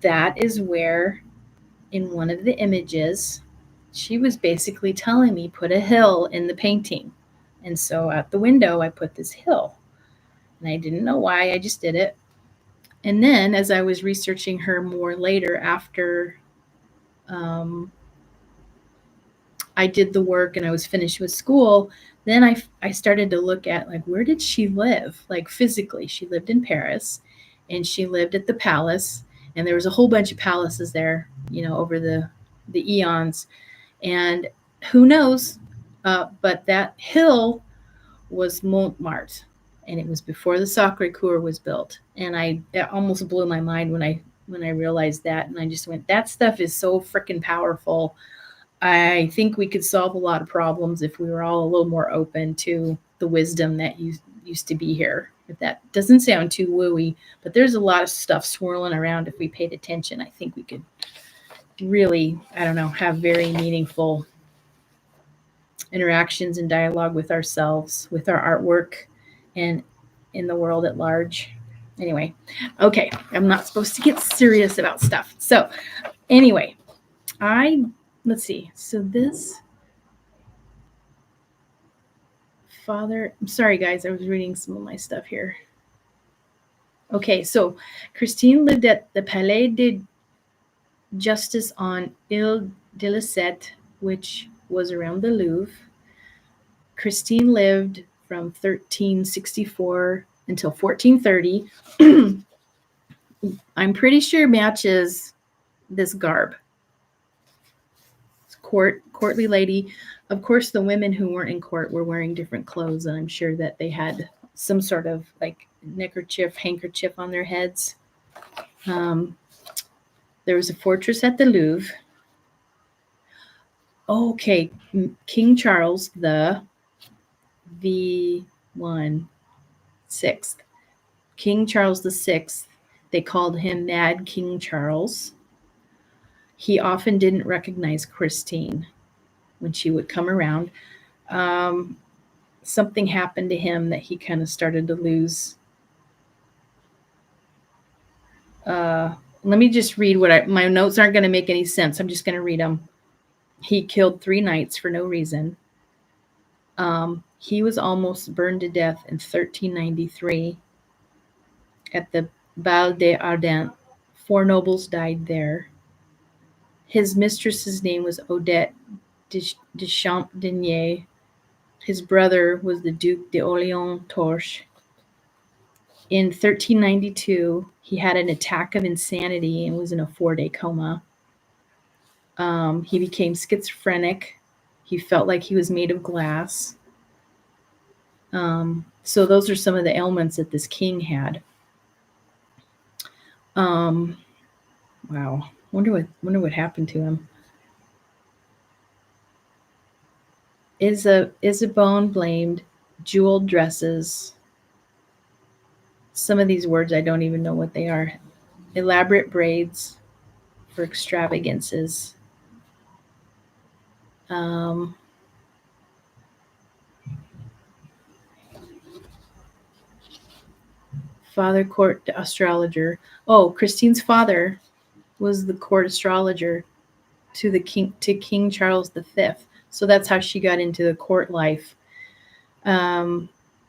that is where, in one of the images, she was basically telling me, put a hill in the painting. And so at the window, I put this hill. And I didn't know why, I just did it. And then as I was researching her more later, after I did the work and I was finished with school, then I started to look at, like, where did she live? Like, physically, she lived in Paris, and she lived at the palace, and there was a whole bunch of palaces there, over the eons. And who knows? But that hill was Montmartre, and it was before the Sacre Coeur was built. And it almost blew my mind when I realized that, and I just went, that stuff is so freaking powerful. I think we could solve a lot of problems if we were all a little more open to the wisdom that used to be here. If that doesn't sound too wooey, but there's a lot of stuff swirling around. If we paid attention, I think we could really, I don't know, have very meaningful interactions and dialogue with ourselves, with our artwork, and in the world at large. Anyway, okay, I'm not supposed to get serious about stuff. So, anyway, let's see. So this father, I'm sorry guys, I was reading some of my stuff here. Okay, so Christine lived at the Palais de Justice on Ile de la Cette, which was around the Louvre. Christine lived from 1364 until 1430. I'm pretty sure matches this garb. Courtly lady. Of course, the women who weren't in court were wearing different clothes, and I'm sure that they had some sort of like handkerchief on their heads. There was a fortress at the Louvre. Okay, King Charles the Sixth. King Charles the Sixth. They called him Mad King Charles. He often didn't recognize Christine when she would come around. Something happened to him that he kind of started to lose. Let me just read my notes aren't going to make any sense. I'm just going to read them. He killed 3 knights for no reason. He was almost burned to death in 1393 at the Bal des Ardentes. 4 nobles died there. His mistress's name was Odette de Champdenier. His brother was the Duc d'Orléans Torche. In 1392, he had an attack of insanity and was in a 4-day coma. He became schizophrenic. He felt like he was made of glass. So those are some of the ailments that this king had. Wow. Wonder what happened to him. Isabeau blamed jeweled dresses. Some of these words I don't even know what they are. Elaborate braids for extravagances. Father court astrologer. Oh, Christine's father was the court astrologer to King Charles V. So that's how she got into the court life.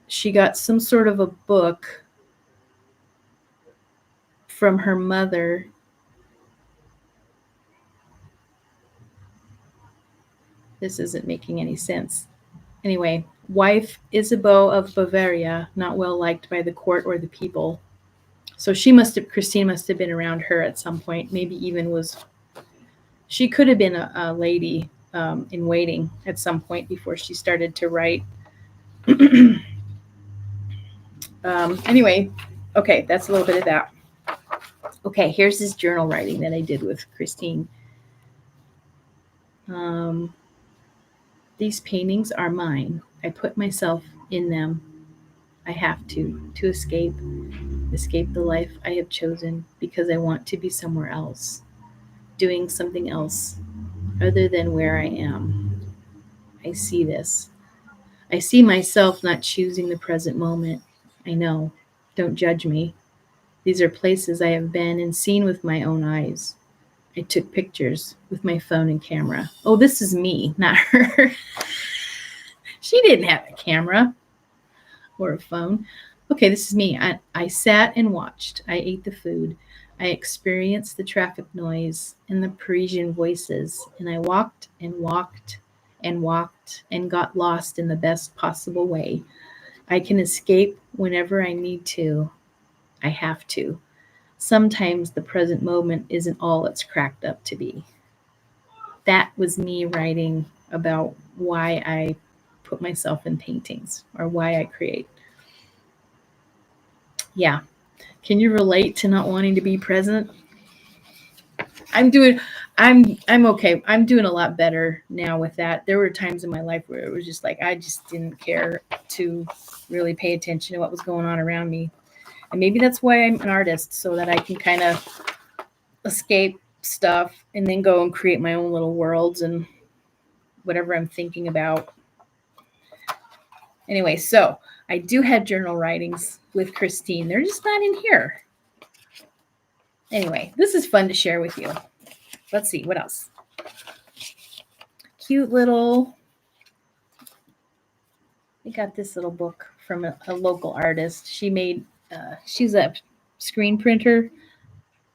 She got some sort of a book from her mother. This isn't making any sense. Anyway, wife Isabeau of Bavaria, not well liked by the court or the people. So Christine must have been around her at some point. Maybe even she could have been a lady in waiting at some point before she started to write. Anyway, okay, that's a little bit of that. Okay, here's this journal writing that I did with Christine. These paintings are mine. I put myself in them. I have to escape the life I have chosen because I want to be somewhere else, doing something else other than where I am. I see this. I see myself not choosing the present moment. I know. Don't judge me. These are places I have been and seen with my own eyes. I took pictures with my phone and camera. Oh, this is me, not her. She didn't have a camera or a phone. Okay, this is me. I sat and watched. I ate the food. I experienced the traffic noise and the Parisian voices. And I walked and walked and walked and got lost in the best possible way. I can escape whenever I need to. I have to. Sometimes the present moment isn't all it's cracked up to be. That was me writing about why I put myself in paintings or why I create. Yeah. Can you relate to not wanting to be present? I'm okay. I'm doing a lot better now with that. There were times in my life where it was just like I just didn't care to really pay attention to what was going on around me. And maybe that's why I'm an artist, so that I can kind of escape stuff and then go and create my own little worlds and whatever I'm thinking about. Anyway, so I do have journal writings with Christine. They're just not in here. Anyway, this is fun to share with you. Let's see, what else? Cute little, I got this little book from a local artist. She's a screen printer.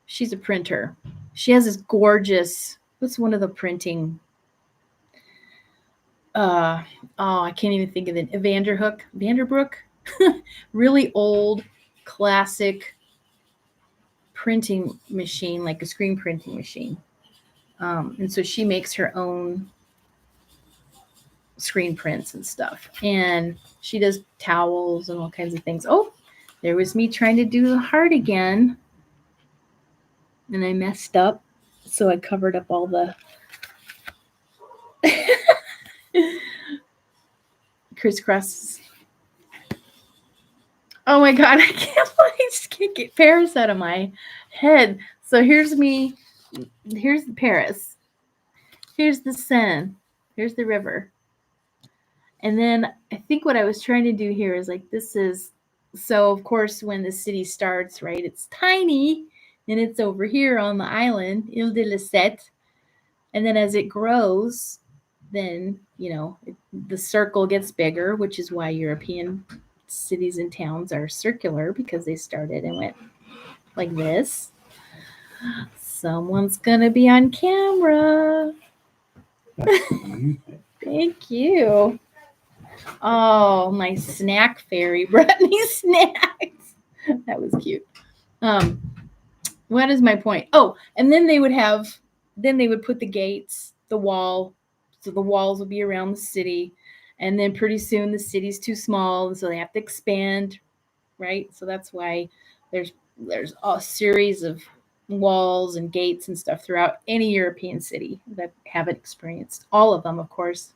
She's a printer. She has this gorgeous, what's one of the printing? I can't even think of it. Vanderbrook. Really old, classic printing machine, like a screen printing machine. And so she makes her own screen prints and stuff. And she does towels and all kinds of things. Oh, there was me trying to do the heart again. And I messed up. So I covered up all the crisscrosses. Oh my God, I just can't get Paris out of my head. So here's me. Here's Paris. Here's the Seine. Here's the river. And then I think what I was trying to do here is like, so of course, when the city starts, right, it's tiny and it's over here on the island, Ile de la Sette. And then as it grows, then, the circle gets bigger, which is why European cities and towns are circular, because they started and went like this. Someone's going to be on camera. Thank you. Oh, my snack fairy brought me snacks. That was cute. What is my point? Oh, and then they would put the gates, the wall, so the walls would be around the city. And then pretty soon the city's too small, and so they have to expand, right? So that's why there's a series of walls and gates and stuff throughout any European city that haven't experienced all of them, of course.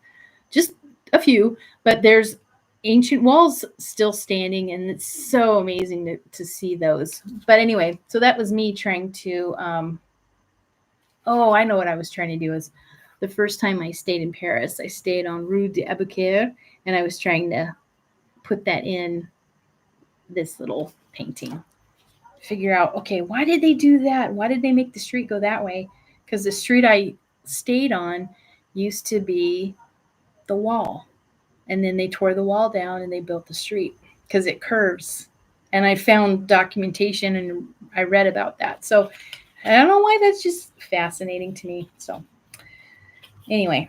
Just a few, but there's ancient walls still standing, and it's so amazing to see those. But anyway, so that was me trying to I know what I was trying to do is the first time I stayed in Paris, I stayed on Rue d'Aboukir, and I was trying to put that in this little painting. Figure out, okay, why did they do that? Why did they make the street go that way? Because the street I stayed on used to be the wall. And then they tore the wall down and they built the street because it curves. And I found documentation and I read about that. So I don't know why, that's just fascinating to me. So anyway,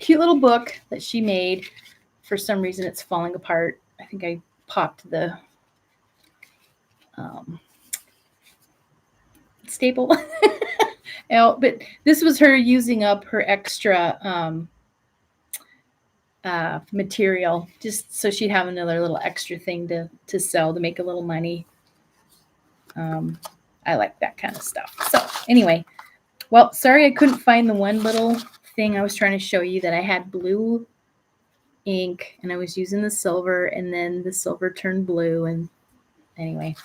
Cute little book that she made. For some reason, it's falling apart. I think I popped the staple out, but this was her using up her extra material, just so she'd have another little extra thing to sell to make a little money. I like that kind of stuff. So anyway, well, sorry I couldn't find the one little thing I was trying to show you that I had blue ink and I was using the silver, and then the silver turned blue. And anyway,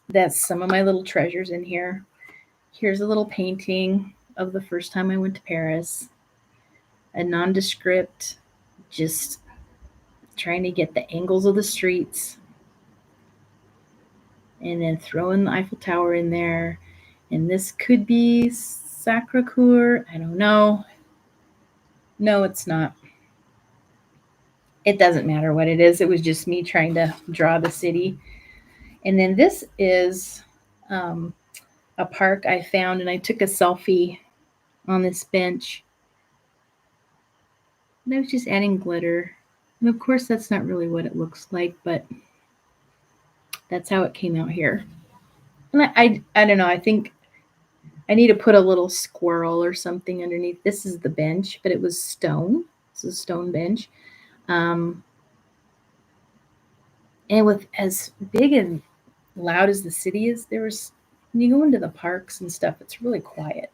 that's some of my little treasures in here. Here's a little painting of the first time I went to Paris. A nondescript, just trying to get the angles of the streets. And then throwing the Eiffel Tower in there. And this could be Sacré-Cœur. I don't know. No, it's not. It doesn't matter what it is. It was just me trying to draw the city. And then this is a park I found, and I took a selfie on this bench. And I was just adding glitter. And of course, that's not really what it looks like, but that's how it came out here. And I don't know. I think I need to put a little squirrel or something underneath. This is the bench, but it was stone. This is a stone bench. And with as big and loud as the city is, when you go into the parks and stuff, it's really quiet.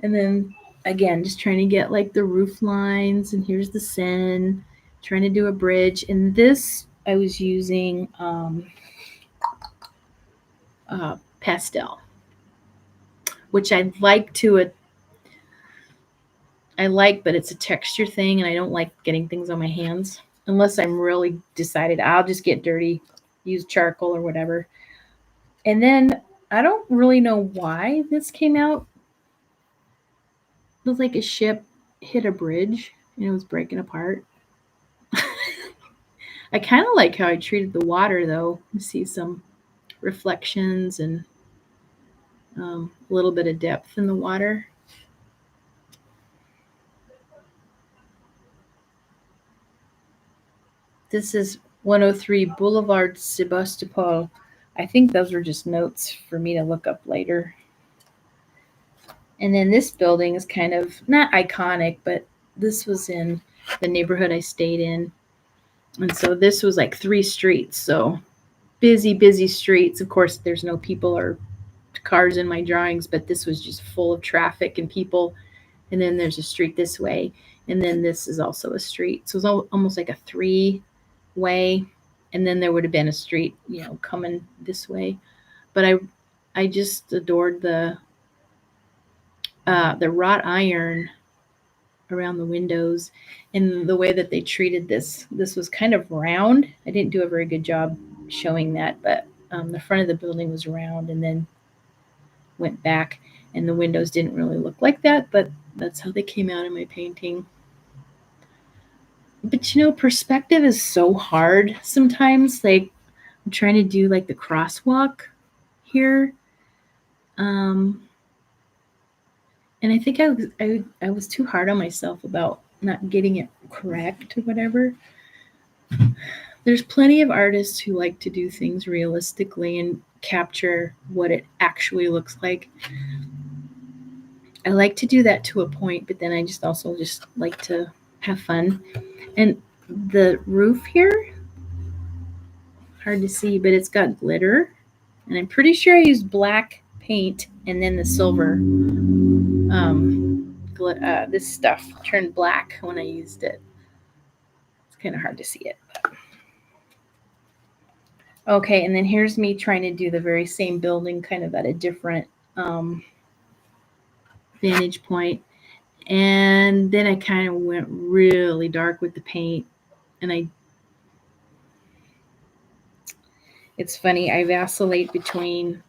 And then again, just trying to get like the roof lines, and here's the Seine, trying to do a bridge. And this I was using pastel, which I like, but it's a texture thing, and I don't like getting things on my hands unless I'm really decided I'll just get dirty, use charcoal or whatever. And then I don't really know why this came out. It was like a ship hit a bridge and it was breaking apart. I kind of like how I treated the water, though. You see some reflections and a little bit of depth in the water. This is 103 Boulevard Sebastopol. I think those were just notes for me to look up later. And then this building is kind of not iconic, but this was in the neighborhood I stayed in. And so this was like 3 streets. So busy streets. Of course, there's no people or cars in my drawings, but this was just full of traffic and people. And then there's a street this way. And then this is also a street. So it's almost like a 3-way. And then there would have been a street, coming this way. But I just adored the wrought iron around the windows and the way that they treated this. This was kind of round. I didn't do a very good job showing that, but the front of the building was round and then went back, and the windows didn't really look like that, but that's how they came out in my painting. But perspective is so hard sometimes. Like, I'm trying to do like the crosswalk here. And I think I was too hard on myself about not getting it correct or whatever. There's plenty of artists who like to do things realistically and capture what it actually looks like. I like to do that to a point, but then I just also just like to have fun. And the roof here, hard to see, but it's got glitter. And I'm pretty sure I used black paint and then the silver. This stuff turned black when I used it. It's kind of hard to see it. But. Okay, and then here's me trying to do the very same building kind of at a different vantage point. And then I kind of went really dark with the paint. And it's funny, I vacillate between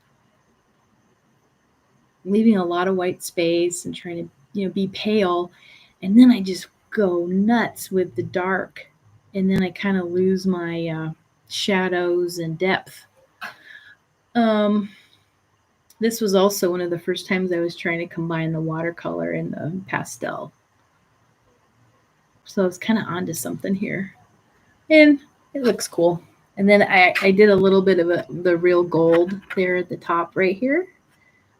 leaving a lot of white space and trying to, be pale. And then I just go nuts with the dark. And then I kind of lose my shadows and depth. This was also one of the first times I was trying to combine the watercolor and the pastel. So I was kind of onto something here. And it looks cool. And then I did a little bit of the real gold there at the top right here.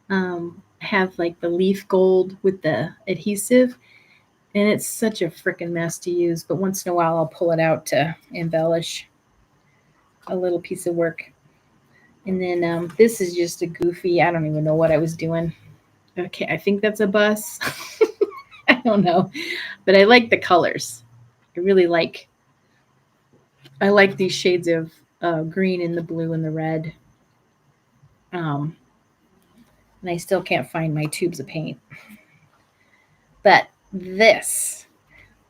I have like the leaf gold with the adhesive. And it's such a freaking mess to use. But once in a while, I'll pull it out to embellish a little piece of work. And then this is just a goofy, I don't even know what I was doing. Okay, I think that's a bus. I don't know. But I like the colors. I really I like these shades of green and the blue and the red. And I still can't find my tubes of paint. But this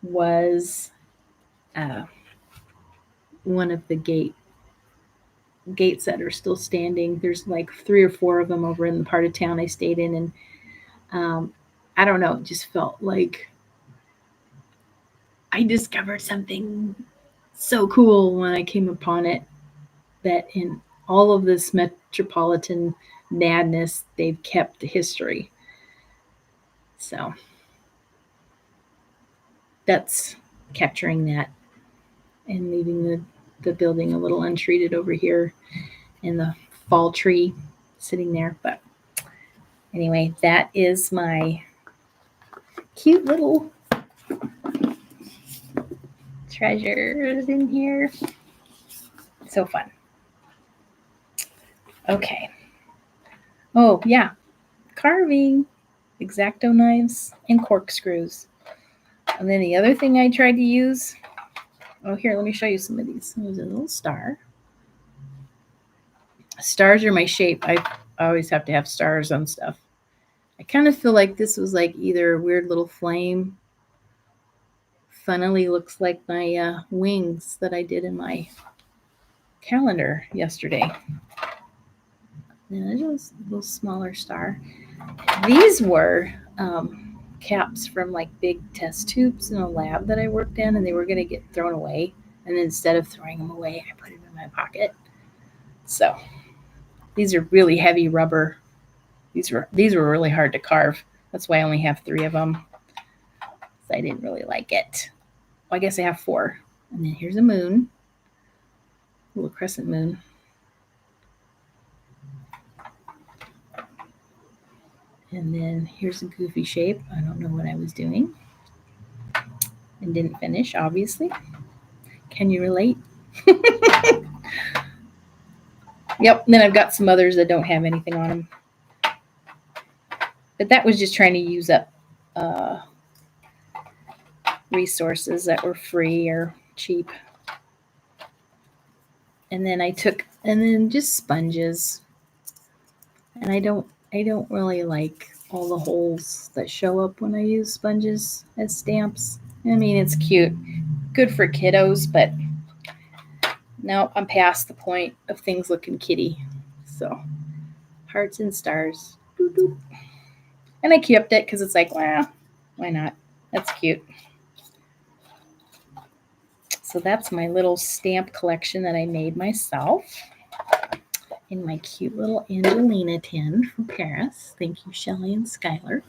was one of the gates that are still standing. There's like 3 or 4 of them over in the part of town I stayed in, and I don't know, it just felt like I discovered something so cool when I came upon it, that in all of this metropolitan madness, they've kept the history. So that's capturing that and leaving the building a little untreated over here, and the fall tree sitting there. But anyway, that is my cute little treasures in here. So fun. Okay. Oh, yeah. Carving, X-Acto knives, and corkscrews. And then the other thing I tried to use, oh, here, let me show you some of these. There's a little star. Stars are my shape. I always have to have stars on stuff. I kind of feel like this was like either a weird little flame. Funnily looks like my wings that I did in my calendar yesterday. And there's a little smaller star. These were caps from like big test tubes in a lab that I worked in, and they were going to get thrown away. And then instead of throwing them away, I put them in my pocket. So these are really heavy rubber. These were really hard to carve. That's why I only have 3 of them. So I didn't really like it. Well, I guess I have 4. And then here's a moon, a little crescent moon. And then here's a goofy shape. I don't know what I was doing. And didn't finish, obviously. Can you relate? Yep. And then I've got some others that don't have anything on them. But that was just trying to use up resources that were free or cheap. And then just sponges. And I don't really like all the holes that show up when I use sponges as stamps. I mean, it's cute, good for kiddos, but now I'm past the point of things looking kitty. So hearts and stars. Doot, doot. And I kept it because it's like, well, why not? That's cute. So that's my little stamp collection that I made myself in my cute little Angelina tin from Paris. Thank you, Shelley and Skylar.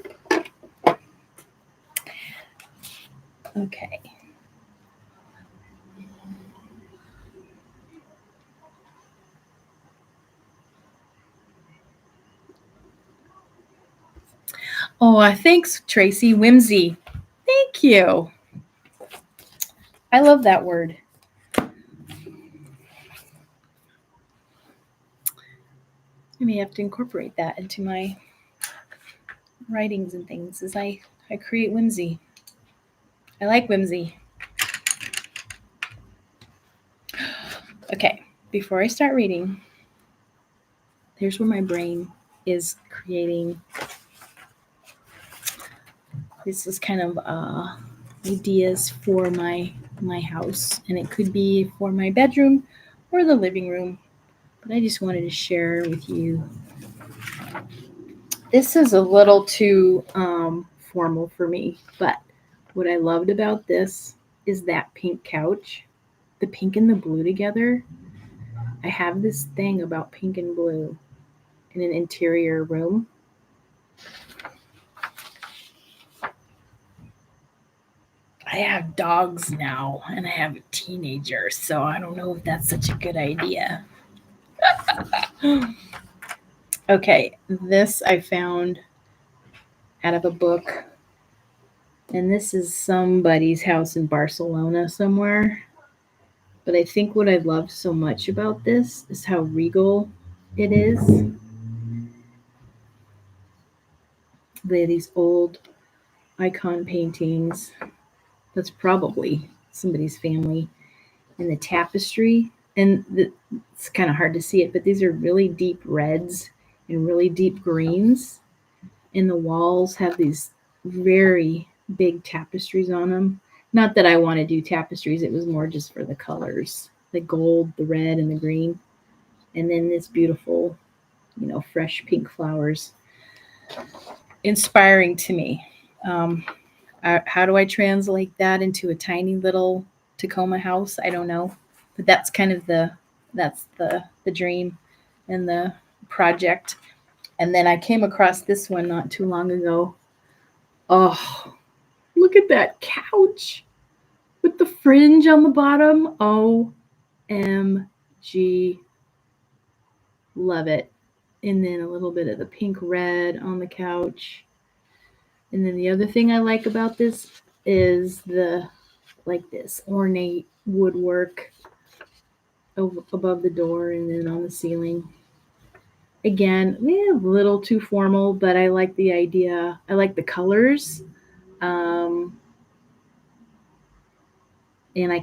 Okay. Oh, thanks, Tracy. Whimsy. Thank you. I love that word. I may have to incorporate that into my writings and things as I create whimsy. I like whimsy. Okay, before I start reading, here's where my brain is creating. This is kind of ideas for my house, and it could be for my bedroom or the living room, but I just wanted to share with you. This is a little too formal for me, but what I loved about this is that pink couch, the pink and the blue together. I have this thing about pink and blue in an interior room. I have dogs now and I have a teenager, so I don't know if that's such a good idea. Okay, this I found out of a book, and this is somebody's house in Barcelona somewhere. But I think what I love so much about this is how regal it is. They have these old icon paintings. That's probably somebody's family. And the tapestry, and it's kind of hard to see it, but these are really deep reds and really deep greens. And the walls have these very big tapestries on them. Not that I want to do tapestries, it was more just for the colors, the gold, the red, and the green. And then this beautiful, fresh pink flowers. Inspiring to me. How do I translate that into a tiny little Tacoma house? I don't know, but that's kind of the dream and the project. And then I came across this one not too long ago. Oh, look at that couch with the fringe on the bottom. OMG. Love it. And then a little bit of the pink red on the couch. And then the other thing I like about this is this ornate woodwork above the door and then on the ceiling. Again, a little too formal, but I like the idea. I like the colors. And I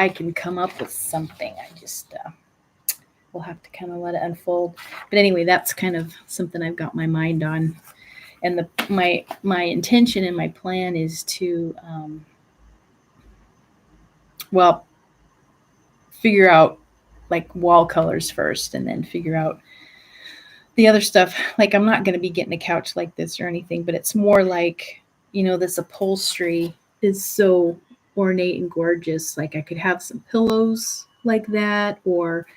can come up with something. I just we'll have to kind of let it unfold. But anyway, that's kind of something I've got my mind on. And my intention and my plan is to figure out like wall colors first, and then figure out the other stuff. Like, I'm not going to be getting a couch like this or anything, but it's more like, this upholstery is so ornate and gorgeous. Like, I could have some pillows like that, or,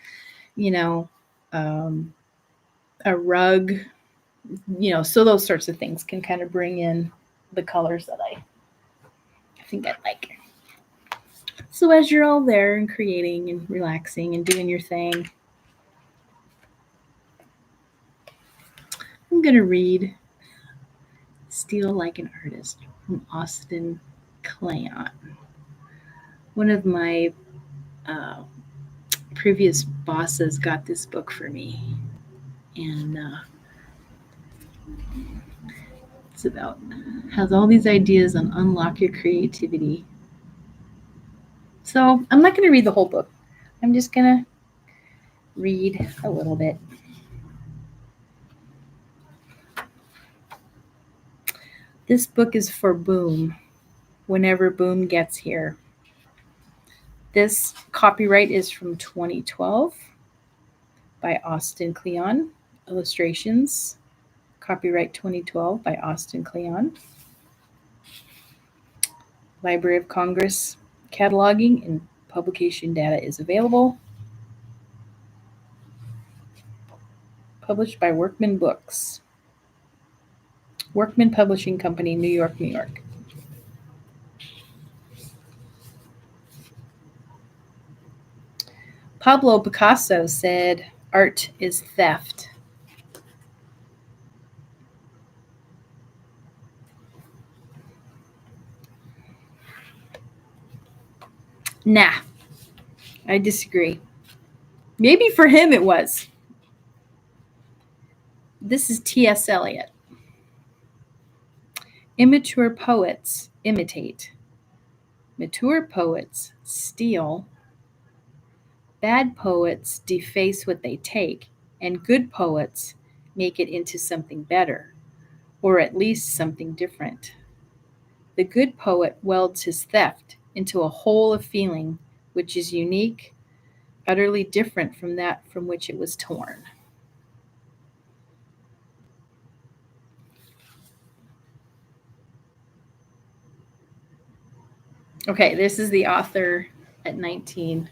a rug, so those sorts of things can kind of bring in the colors that I think I like. So as you're all there and creating and relaxing and doing your thing, I'm going to read Steal Like an Artist from Austin Kleon. One of my previous bosses got this book for me, and has all these ideas on unlock your creativity. So I'm not going to read the whole book. I'm just going to read a little bit. This book is for Boom, whenever Boom gets here. This copyright is from 2012 by Austin Kleon. Illustrations, copyright 2012 by Austin Kleon. Library of Congress cataloging and publication data is available. Published by Workman Books. Workman Publishing Company, New York, New York. Pablo Picasso said, "Art is theft." Nah, I disagree. Maybe for him it was. This is T.S. Eliot. Immature poets imitate. Mature poets steal. Bad poets deface what they take, and good poets make it into something better, or at least something different. The good poet welds his theft into a whole of feeling which is unique, utterly different from that from which it was torn. Okay, this is the author at 19.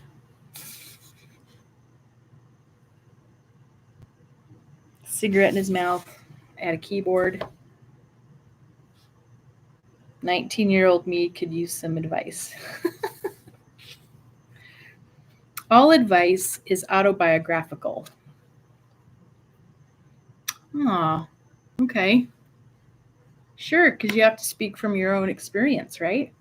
Cigarette in his mouth, at a keyboard. 19-year-old me could use some advice. All advice is autobiographical. Oh, okay. Sure, because you have to speak from your own experience, right?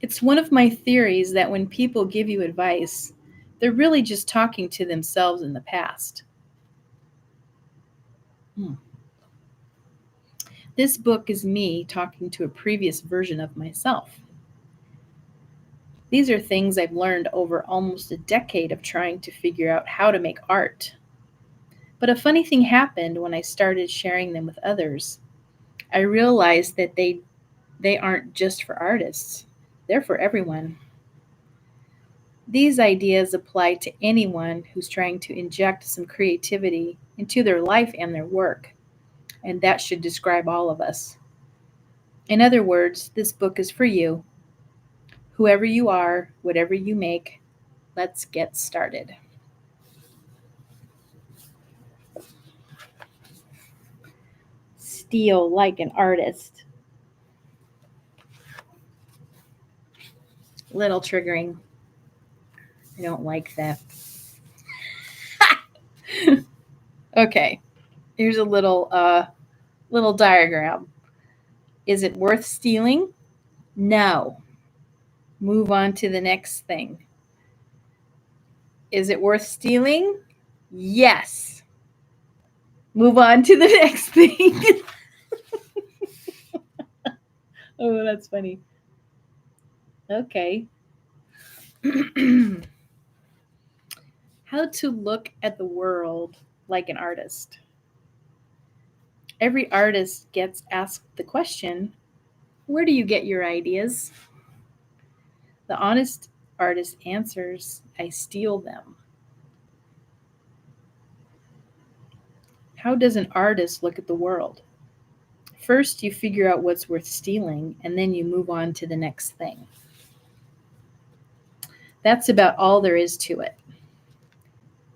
It's one of my theories that when people give you advice, they're really just talking to themselves in the past. This book is me talking to a previous version of myself. These are things I've learned over almost a decade of trying to figure out how to make art. But a funny thing happened when I started sharing them with others. I realized that they aren't just for artists. They're for everyone. These ideas apply to anyone who's trying to inject some creativity into their life and their work, and that should describe all of us. In other words, this book is for you. Whoever you are, whatever you make, let's get started. Steal like an artist. Little triggering. I don't like that. Okay, here's a little diagram. Is it worth stealing? No. Move on to the next thing. Is it worth stealing? Yes. Move on to the next thing. Oh, that's funny. Okay. How to look at the world like an artist. Every artist gets asked the question, where do you get your ideas? The honest artist answers, I steal them. How does an artist look at the world? First, you figure out what's worth stealing, and then you move on to the next thing. That's about all there is to it.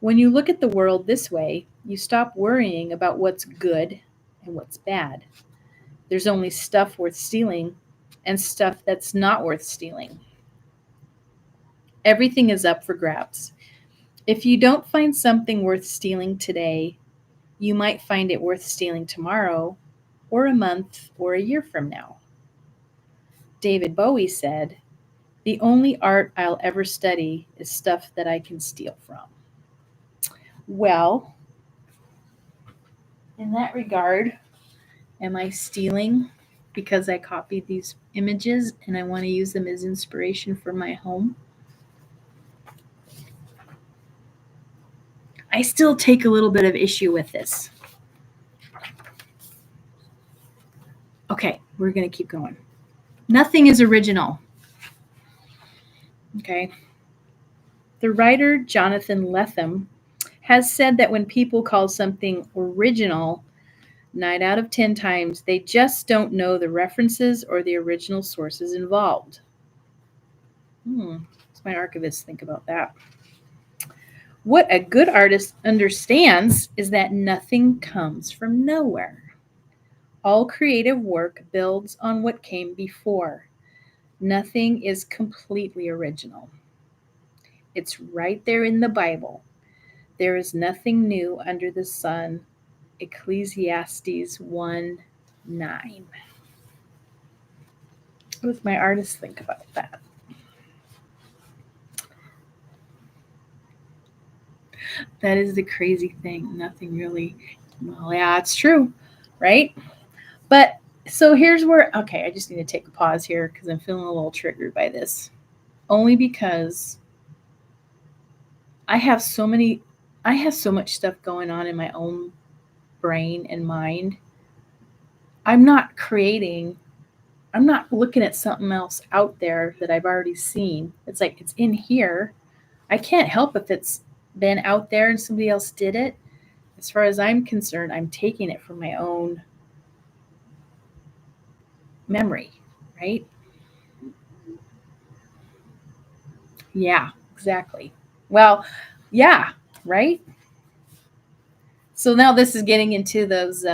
When you look at the world this way, you stop worrying about what's good and what's bad. There's only stuff worth stealing and stuff that's not worth stealing. Everything is up for grabs. If you don't find something worth stealing today, you might find it worth stealing tomorrow, or a month, or a year from now. David Bowie said, the only art I'll ever study is stuff that I can steal from. Well, in that regard, am I stealing because I copied these images and I want to use them as inspiration for my home? I still take a little bit of issue with this. Okay, we're going to keep going. Nothing is original. Okay. The writer Jonathan Lethem has said that when people call something original, 9 out of 10 times, they just don't know the references or the original sources involved. What's my archivist think about that? What a good artist understands is that nothing comes from nowhere. All creative work builds on what came before. Nothing is completely original. It's right there in the Bible. There is nothing new under the sun. Ecclesiastes 1:9. What does my artist think about that? That is the crazy thing. Nothing really. Well, yeah, it's true, right? But so here's where, okay, I just need to take a pause here because I'm feeling a little triggered by this. Only because I have so much stuff going on in my own brain and mind. I'm not looking at something else out there that I've already seen. It's like it's in here. I can't help if it's been out there and somebody else did it. As far as I'm concerned, I'm taking it from my own memory, right? Yeah, exactly. Well, yeah, right? So now this is getting into those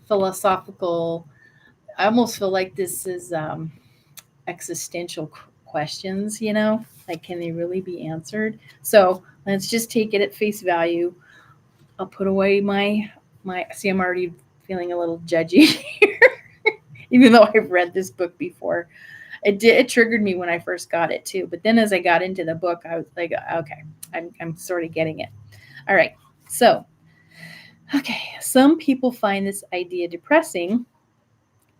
philosophical. I almost feel like this is existential questions, like can they really be answered? So let's just take it at face value. I'll put away my see, I'm already feeling a little judgy here, even though I've read this book before. It triggered me when I first got it too, but then as I got into the book, I was like, okay, I'm sort of getting it. All right, so okay, some people find this idea depressing,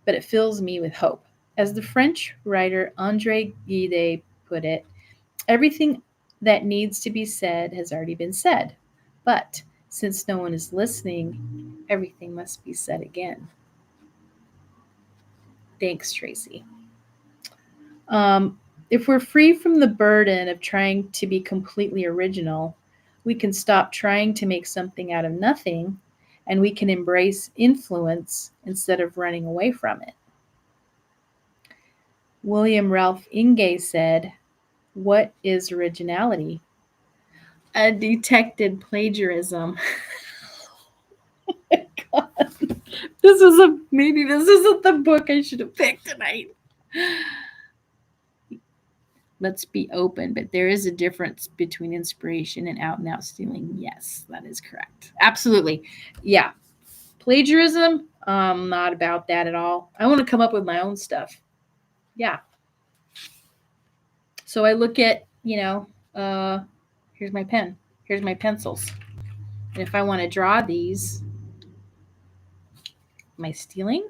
but it fills me with hope. As the French writer André Gide put it, everything that needs to be said has already been said. But since no one is listening, everything must be said again. Thanks, Tracy. If we're free from the burden of trying to be completely original, we can stop trying to make something out of nothing, and we can embrace influence instead of running away from it. William Ralph Inge said, "What is originality? A detected plagiarism." Oh my God. Maybe this isn't the book I should have picked tonight. Let's be open, but there is a difference between inspiration and out and out stealing. Yes, that is correct. Absolutely. Yeah. Plagiarism, not about that at all. I want to come up with my own stuff. Yeah. So I look at, here's my pen, here's my pencils. And if I want to draw these, am I stealing?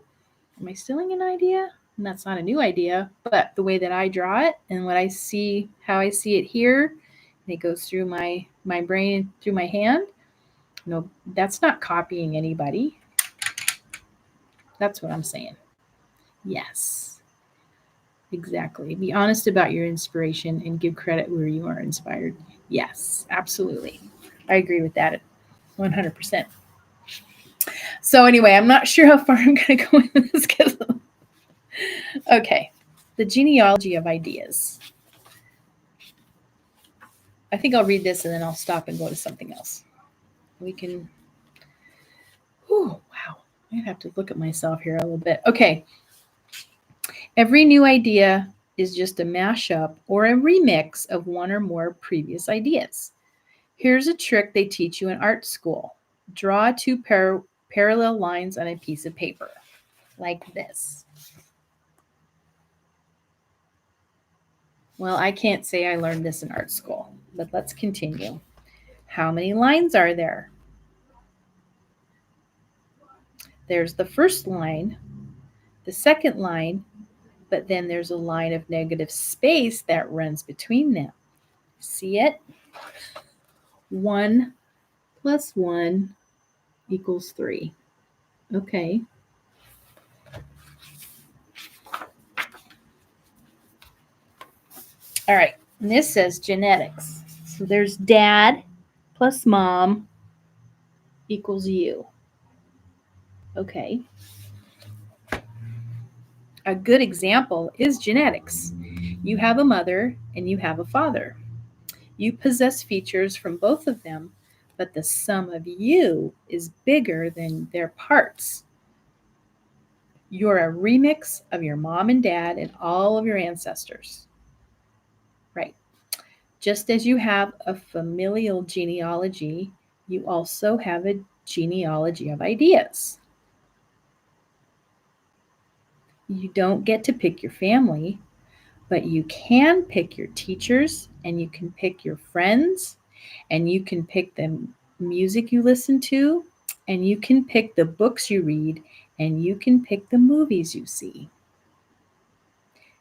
Am I stealing an idea? And that's not a new idea, but the way that I draw it and what I see, how I see it here, and it goes through my brain, through my hand. No, that's not copying anybody. That's what I'm saying. Yes, exactly. Be honest about your inspiration and give credit where you are inspired. Yes, absolutely. I agree with that 100%. So anyway, I'm not sure how far I'm going to go into this because okay, the genealogy of ideas. I think I'll read this and then I'll stop and go to something else. We can. Oh, wow. I have to look at myself here a little bit. Okay. Every new idea is just a mashup or a remix of one or more previous ideas. Here's a trick they teach you in art school. Draw two parallel lines on a piece of paper, like this. Well, I can't say I learned this in art school, but let's continue. How many lines are there? There's the first line, the second line, but then there's a line of negative space that runs between them. See it? 1 plus 1 equals 3. Okay. All right. And this says genetics. So there's dad plus mom equals you. Okay. A good example is genetics. You have a mother and you have a father. You possess features from both of them, but the sum of you is bigger than their parts. You're a remix of your mom and dad and all of your ancestors. Right. Just as you have a familial genealogy, you also have a genealogy of ideas. You don't get to pick your family, but you can pick your teachers and you can pick your friends and you can pick the music you listen to and you can pick the books you read and you can pick the movies you see.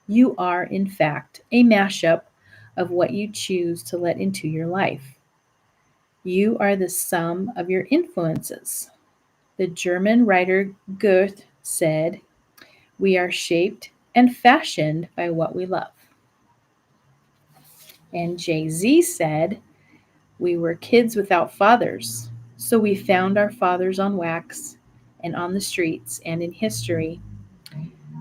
You are, in fact, a mashup of what you choose to let into your life. You are the sum of your influences. The German writer Goethe said, "We are shaped and fashioned by what we love." And Jay-Z said, "We were kids without fathers, so we found our fathers on wax and on the streets and in history.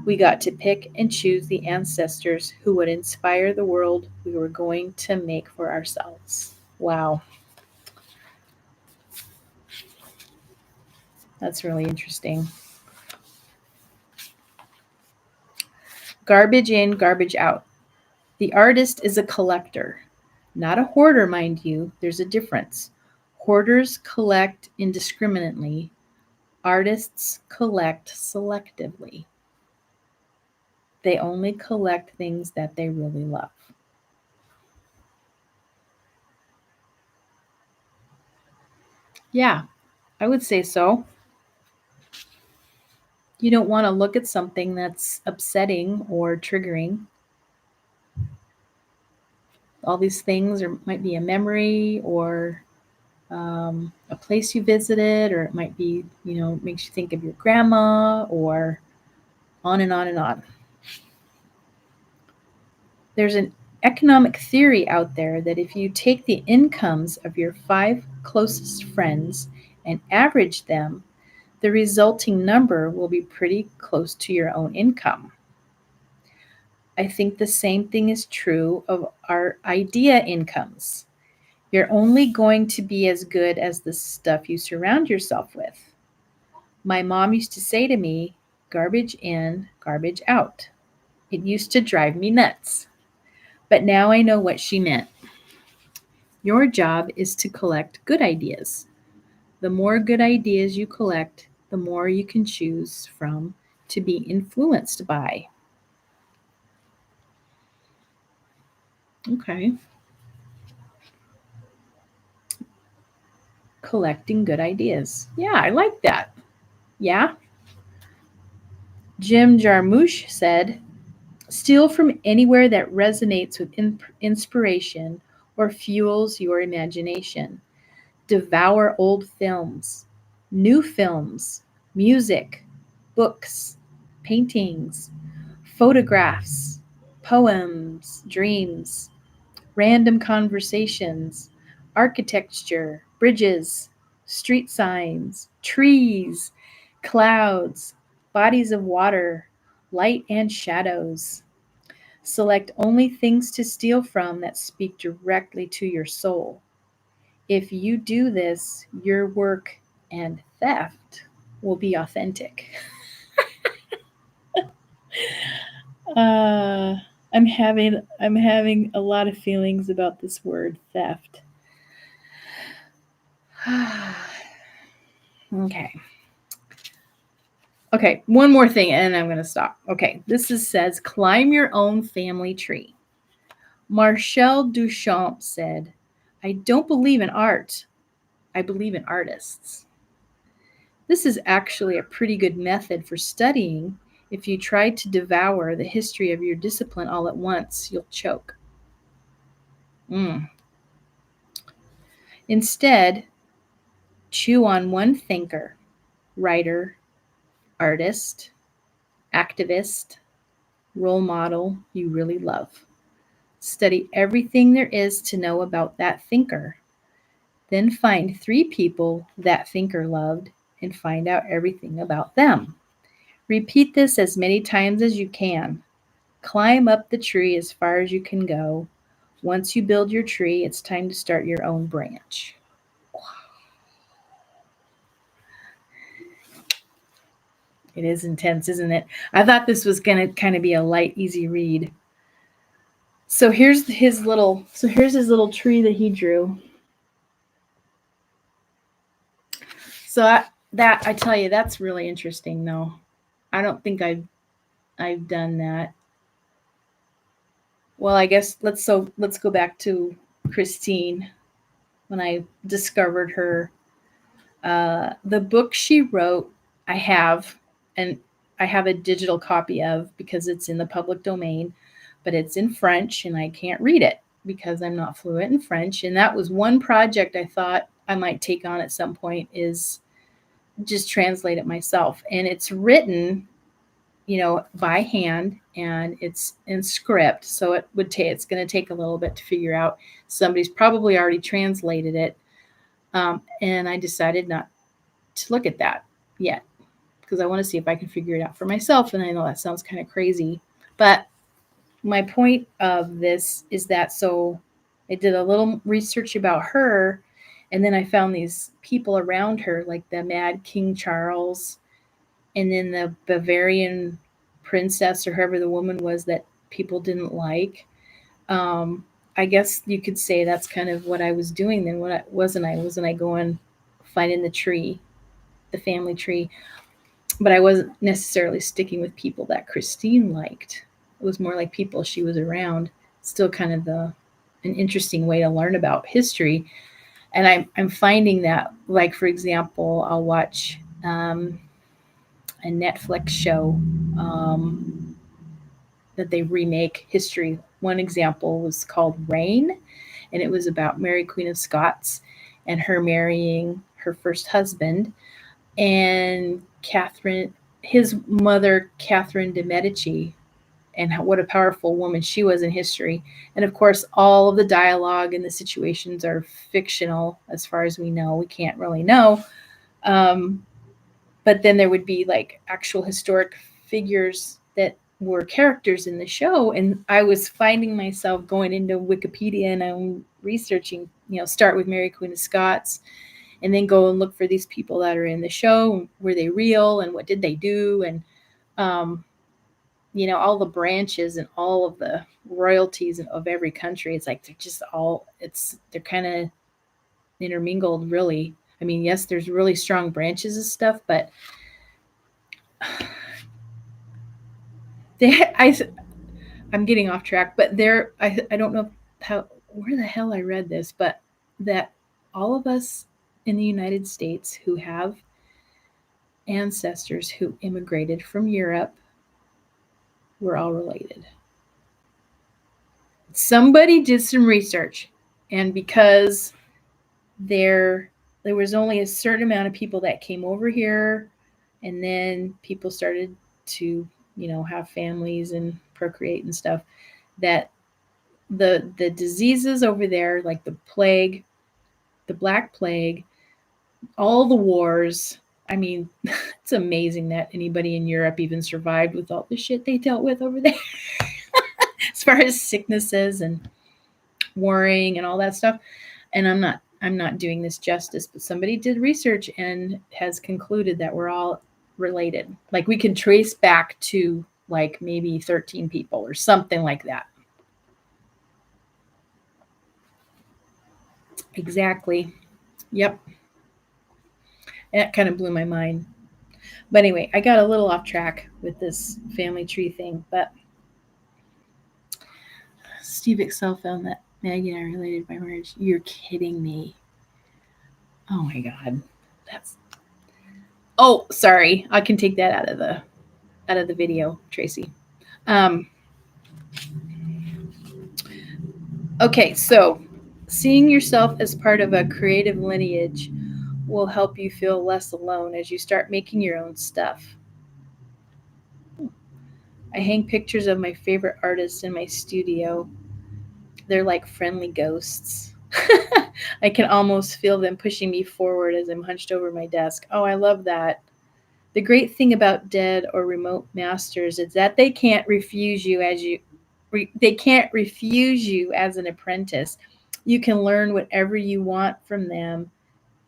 We got to pick and choose the ancestors who would inspire the world we were going to make for ourselves." Wow. That's really interesting. Garbage in, garbage out. The artist is a collector, not a hoarder, mind you. There's a difference. Hoarders collect indiscriminately, artists collect selectively. They only collect things that they really love. Yeah, I would say so. You don't want to look at something that's upsetting or triggering. All these things, or might be a memory or a place you visited, or it might be, makes you think of your grandma, or on and on and on. There's an economic theory out there that if you take the incomes of your 5 closest friends and average them, the resulting number will be pretty close to your own income. I think the same thing is true of our idea incomes. You're only going to be as good as the stuff you surround yourself with. My mom used to say to me, garbage in, garbage out. It used to drive me nuts. But now I know what she meant. Your job is to collect good ideas. The more good ideas you collect, the more you can choose from to be influenced by. Okay. Collecting good ideas. Yeah, I like that. Yeah. Jim Jarmusch said, steal from anywhere that resonates with inspiration or fuels your imagination. Devour old films, new films, music, books, paintings, photographs, poems, dreams, random conversations, architecture, bridges, street signs, trees, clouds, bodies of water, light and shadows. Select only things to steal from that speak directly to your soul. If you do this, your work and theft will be authentic. Uh, I'm having a lot of feelings about this word theft. Okay. Okay, one more thing and I'm going to stop. Okay, says climb your own family tree. Marcel Duchamp said, I don't believe in art. I believe in artists. This is actually a pretty good method for studying. If you try to devour the history of your discipline all at once, you'll choke. Instead, chew on one thinker, writer, artist, activist, role model you really love. Study everything there is to know about that thinker. Then find 3 people that thinker loved and find out everything about them. Repeat this as many times as you can. Climb up the tree as far as you can go. Once you build your tree, it's time to start your own branch. It is intense, isn't it? I thought this was going to kind of be a light, easy read. So here's his little tree that he drew. So I tell you, that's really interesting though. I don't think I've done that. Well, I guess let's go back to Christine when I discovered her. The book she wrote, I have, and I have a digital copy of because it's in the public domain, but it's in French and I can't read it because I'm not fluent in French. And that was one project I thought I might take on at some point, is just translate it myself. And it's written, by hand, and it's in script. So it's going to take a little bit to figure out. Somebody's probably already translated it. And I decided not to look at that yet because I want to see if I can figure it out for myself. And I know that sounds kind of crazy, but my point of this is that, so I did a little research about her, And then I found these people around her, like the Mad King Charles, and then the Bavarian princess, or whoever the woman was that people didn't like. Um, I guess you could say that's kind of what I was doing then. What I wasn't I? Wasn't I going finding the tree, the family tree? But I wasn't necessarily sticking with people that Christine liked. It was more like people she was around. Still kind of an interesting way to learn about history. And I'm finding that, like, for example, I'll watch a Netflix show that they remake history. One example was called Rain, and it was about Mary Queen of Scots and her marrying her first husband, and Catherine, his mother, Catherine de Medici, and what a powerful woman she was in history. And of course, all of the dialogue and the situations are fictional as far as we know. We can't really know. Um, but then there would be like actual historic figures that were characters in the show. And I was finding myself going into Wikipedia and I'm researching, start with Mary Queen of Scots and then go and look for these people that are in the show. Were they real and what did they do? And, um, all the branches and all of the royalties of every country. It's like they're just all, they're kind of intermingled, really. I mean, yes, there's really strong branches and stuff, but they, I'm getting off track, but I don't know where the hell I read this, but that all of us in the United States who have ancestors who immigrated from Europe, we're all related. Somebody did some research, and because there was only a certain amount of people that came over here, and then people started to have families and procreate and stuff, that the diseases over there, like the plague, the Black Plague, all the wars. I mean, it's amazing that anybody in Europe even survived with all the shit they dealt with over there, as far as sicknesses and warring and all that stuff. And I'm not doing this justice, but somebody did research and has concluded that we're all related. Like we can trace back to like maybe 13 people or something like that. Exactly. Yep. And that kind of blew my mind. But anyway, I got a little off track with this family tree thing. But Steve Excel found that Maggie and I are related by marriage. You're kidding me. Oh my God. That's Oh, sorry. I can take that out of the video, Tracy. Um, okay, so seeing yourself as part of a creative lineage will help you feel less alone as you start making your own stuff. I hang pictures of my favorite artists in my studio. They're like friendly ghosts. I can almost feel them pushing me forward as I'm hunched over my desk. Oh, I love that. The great thing about dead or remote masters is that they can't refuse you they can't refuse you as an apprentice. You can learn whatever you want from them.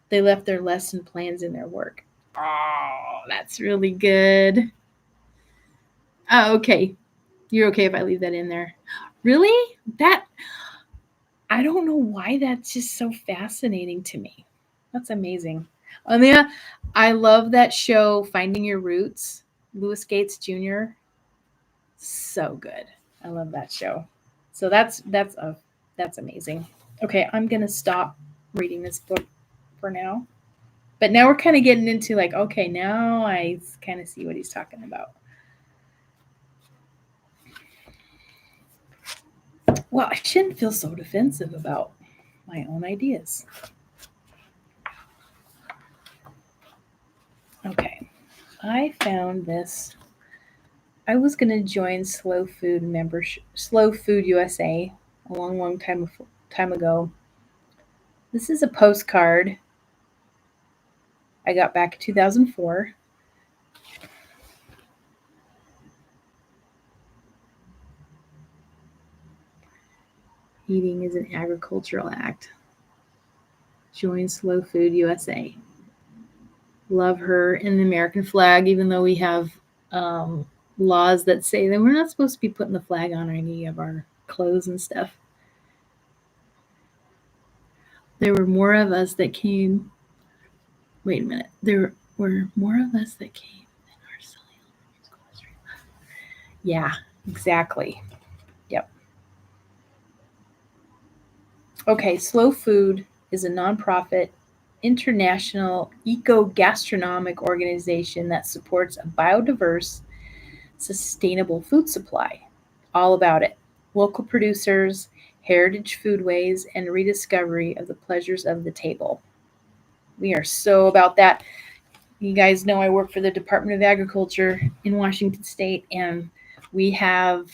They left their lesson plans in their work. Oh, that's really good. Oh, okay. You're okay if I leave that in there. Really? I don't know why that's just so fascinating to me. That's amazing. Yeah, I love that show, Finding Your Roots. Louis Gates Jr. So good. I love that show. So that's amazing. Okay, I'm gonna stop reading this book for now. But now we're kind of getting into like, okay, now I kind of see what he's talking about. Well, I shouldn't feel so defensive about my own ideas. Okay, I found this. I was gonna join Slow Food USA a long time ago. This is a postcard I got back in 2004. Eating is an agricultural act. Join Slow Food USA. Love her and the American flag, even though we have laws that say that we're not supposed to be putting the flag on any of our clothes and stuff. There were more of us that came. Wait a minute. There were more of us that came than our silly. Yeah, exactly. Yep. Okay, Slow Food is a nonprofit international eco-gastronomic organization that supports a biodiverse, sustainable food supply. All about it. Local producers, heritage foodways, and rediscovery of the pleasures of the table. We are so about that. You guys know I work for the Department of Agriculture in Washington State, and we have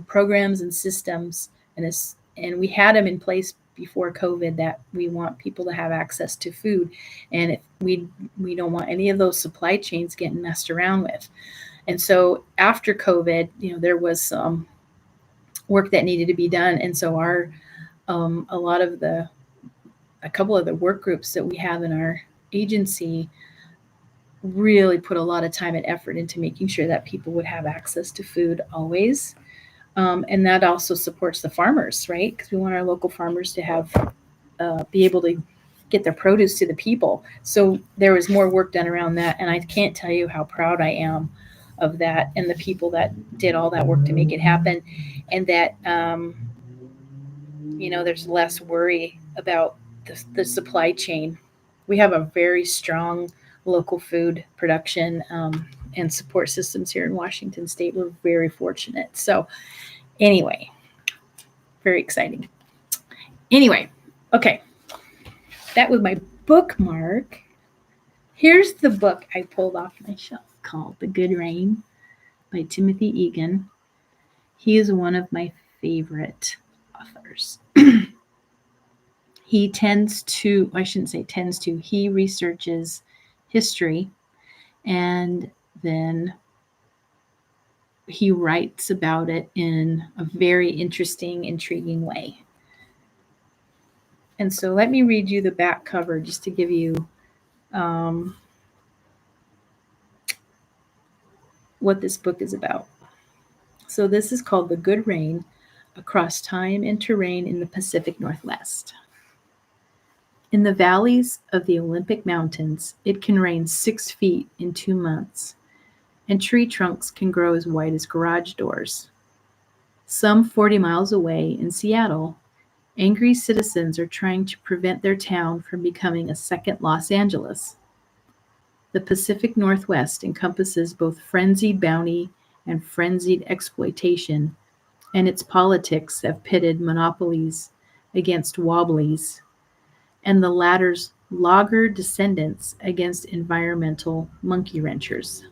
programs and systems, and we had them in place before COVID that we want people to have access to food, and we don't want any of those supply chains getting messed around with. And so after COVID, there was some work that needed to be done, and so our a couple of the work groups that we have in our agency really put a lot of time and effort into making sure that people would have access to food always. And that also supports the farmers, right? Because we want our local farmers to have be able to get their produce to the people. So there was more work done around that, and I can't tell you how proud I am of that and the people that did all that work to make it happen, and that there's less worry about the supply chain. We have a very strong local food production and support systems here in Washington State. We're very fortunate. So anyway, very exciting. Anyway, okay, that was my bookmark. Here's the book I pulled off my shelf called The Good Rain by Timothy Egan. He is one of my favorite authors. He he researches history, and then he writes about it in a very interesting, intriguing way. And so let me read you the back cover just to give you what this book is about. So this is called The Good Rain: Across Time and Terrain in the Pacific Northwest. In the valleys of the Olympic Mountains, it can rain 6 feet in 2 months, and tree trunks can grow as wide as garage doors. Some 40 miles away in Seattle, angry citizens are trying to prevent their town from becoming a second Los Angeles. The Pacific Northwest encompasses both frenzied bounty and frenzied exploitation, and its politics have pitted monopolies against wobblies, and the latter's logger descendants against environmental monkey wrenchers.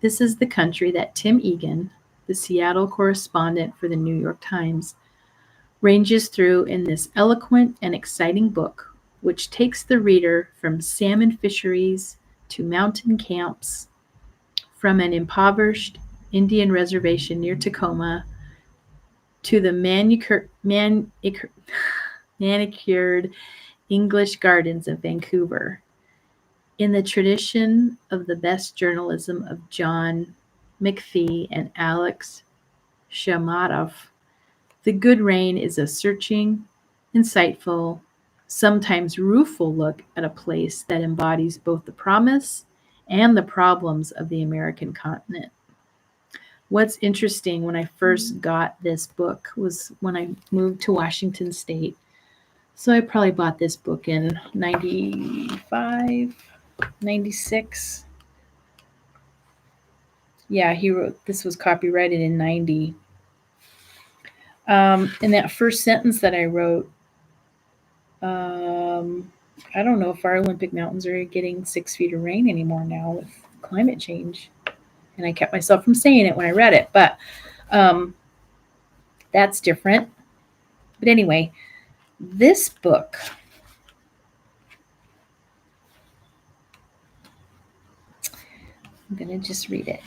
This is the country that Tim Egan, the Seattle correspondent for the New York Times, ranges through in this eloquent and exciting book, which takes the reader from salmon fisheries to mountain camps, from an impoverished Indian reservation near Tacoma to the manicured English gardens of Vancouver. In the tradition of the best journalism of John McPhee and Alex Shamatov, The Good Rain is a searching, insightful, sometimes rueful look at a place that embodies both the promise and the problems of the American continent. What's interesting, when I first got this book was when I moved to Washington State. So I probably bought this book in 95, 96. Yeah, this was copyrighted in 90. In that first sentence that I wrote, I don't know if our Olympic mountains are getting 6 feet of rain anymore now with climate change. And I kept myself from saying it when I read it, but that's different. But anyway, this book, I'm going to just read it.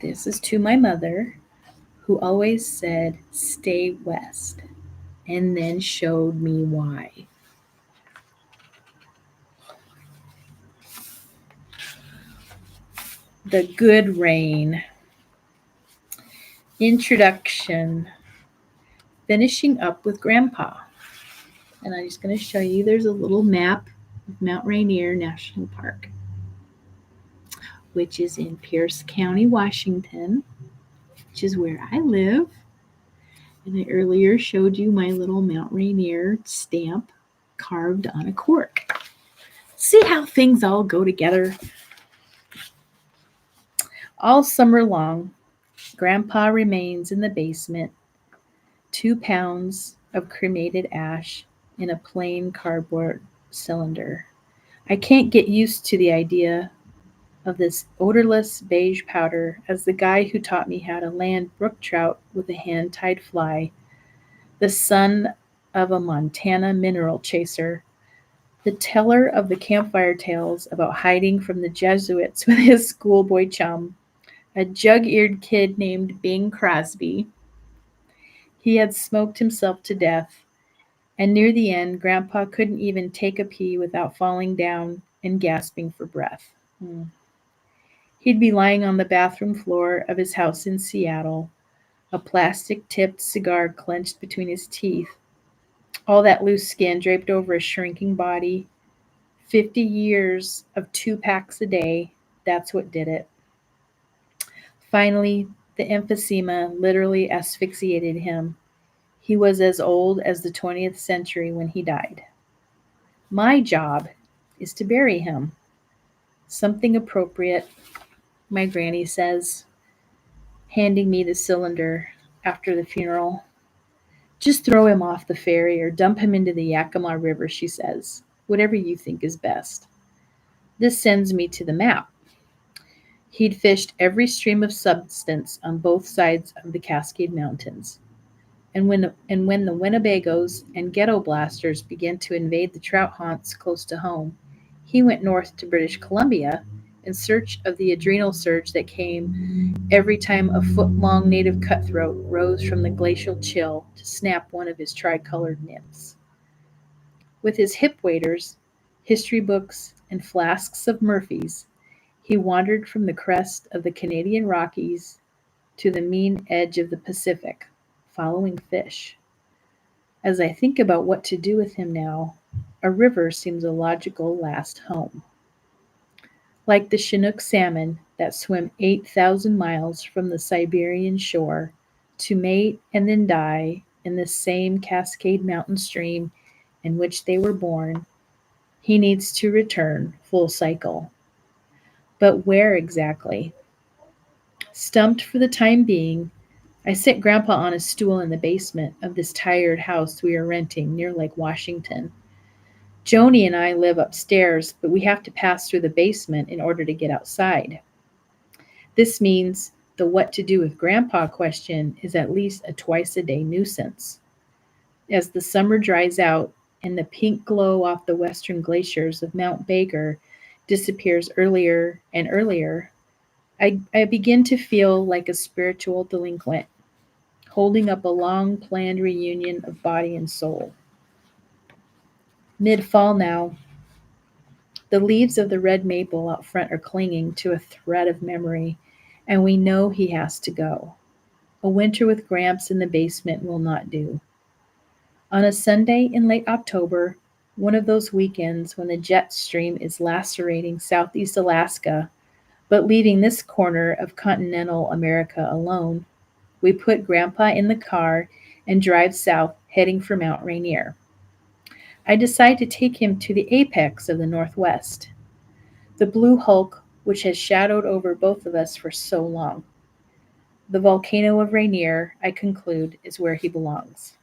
This is to my mother, who always said, "Stay west," and then showed me why. The Good Rain. Introduction. Finishing up with Grandpa. And I'm just going to show you there's a little map of Mount Rainier National Park, which is in Pierce County, Washington, which is where I live. And I earlier showed you my little Mount Rainier stamp carved on a cork. See how things all go together? All summer long, Grandpa remains in the basement, 2 pounds of cremated ash in a plain cardboard cylinder. I can't get used to the idea of this odorless beige powder as the guy who taught me how to land brook trout with a hand-tied fly, the son of a Montana mineral chaser, the teller of the campfire tales about hiding from the Jesuits with his schoolboy chum, a jug-eared kid named Bing Crosby. He had smoked himself to death, and near the end, Grandpa couldn't even take a pee without falling down and gasping for breath. He'd be lying on the bathroom floor of his house in Seattle, a plastic-tipped cigar clenched between his teeth, all that loose skin draped over a shrinking body. 50 years of 2 packs a day, that's what did it. Finally, the emphysema literally asphyxiated him. He was as old as the 20th century when he died. My job is to bury him. Something appropriate, my granny says, handing me the cylinder after the funeral. Just throw him off the ferry or dump him into the Yakima River, she says. Whatever you think is best. This sends me to the map. He'd fished every stream of substance on both sides of the Cascade Mountains. And when the Winnebagos and ghetto blasters began to invade the trout haunts close to home, he went north to British Columbia in search of the adrenal surge that came every time a foot-long native cutthroat rose from the glacial chill to snap one of his tricolored nymphs. With his hip waders, history books, and flasks of Murphy's, he wandered from the crest of the Canadian Rockies to the mean edge of the Pacific, following fish. As I think about what to do with him now, a river seems a logical last home. Like the Chinook salmon that swim 8,000 miles from the Siberian shore to mate and then die in the same Cascade Mountain stream in which they were born, he needs to return full cycle. But where exactly? Stumped for the time being, I sit Grandpa on a stool in the basement of this tired house we are renting near Lake Washington. Joni and I live upstairs, but we have to pass through the basement in order to get outside. This means the what to do with Grandpa question is at least a twice-a-day nuisance. As the summer dries out and the pink glow off the western glaciers of Mount Baker disappears earlier and earlier, I begin to feel like a spiritual delinquent, holding up a long-planned reunion of body and soul. Mid-fall now, the leaves of the red maple out front are clinging to a thread of memory, and we know he has to go. A winter with Gramps in the basement will not do. On a Sunday in late October, one of those weekends when the jet stream is lacerating southeast Alaska, but leaving this corner of continental America alone, we put Grandpa in the car and drive south, heading for Mount Rainier. I decide to take him to the apex of the Northwest, the blue hulk which has shadowed over both of us for so long. The volcano of Rainier, I conclude, is where he belongs.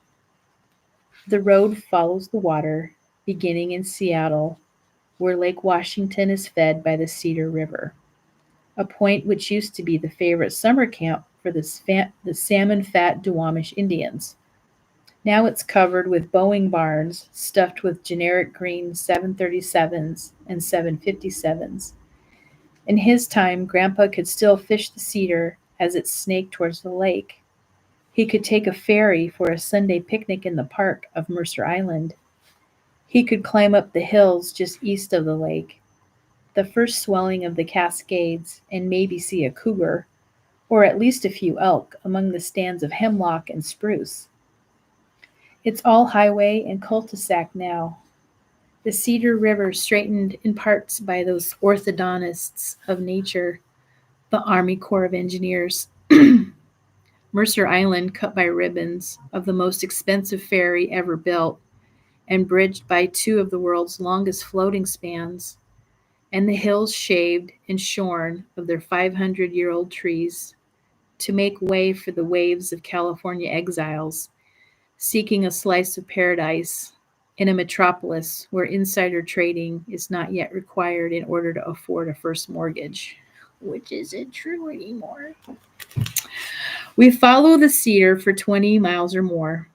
The road follows the water, beginning in Seattle, where Lake Washington is fed by the Cedar River, a point which used to be the favorite summer camp for the salmon-fat Duwamish Indians. Now it's covered with Boeing barns stuffed with generic green 737s and 757s. In his time, Grandpa could still fish the cedar as it snaked towards the lake. He could take a ferry for a Sunday picnic in the park of Mercer Island. He could climb up the hills just east of the lake. the first swelling of the Cascades, and maybe see a cougar, or at least a few elk among the stands of hemlock and spruce. It's all highway and cul-de-sac now. The Cedar River straightened in parts by those orthodontists of nature, the Army Corps of Engineers. Mercer Island cut by ribbons of the most expensive ferry ever built and bridged by two of the world's longest floating spans, and the hills shaved and shorn of their 500-year-old trees to make way for the waves of California exiles seeking a slice of paradise in a metropolis where insider trading is not yet required in order to afford a first mortgage, which isn't true anymore. We follow the cedar for 20 miles or more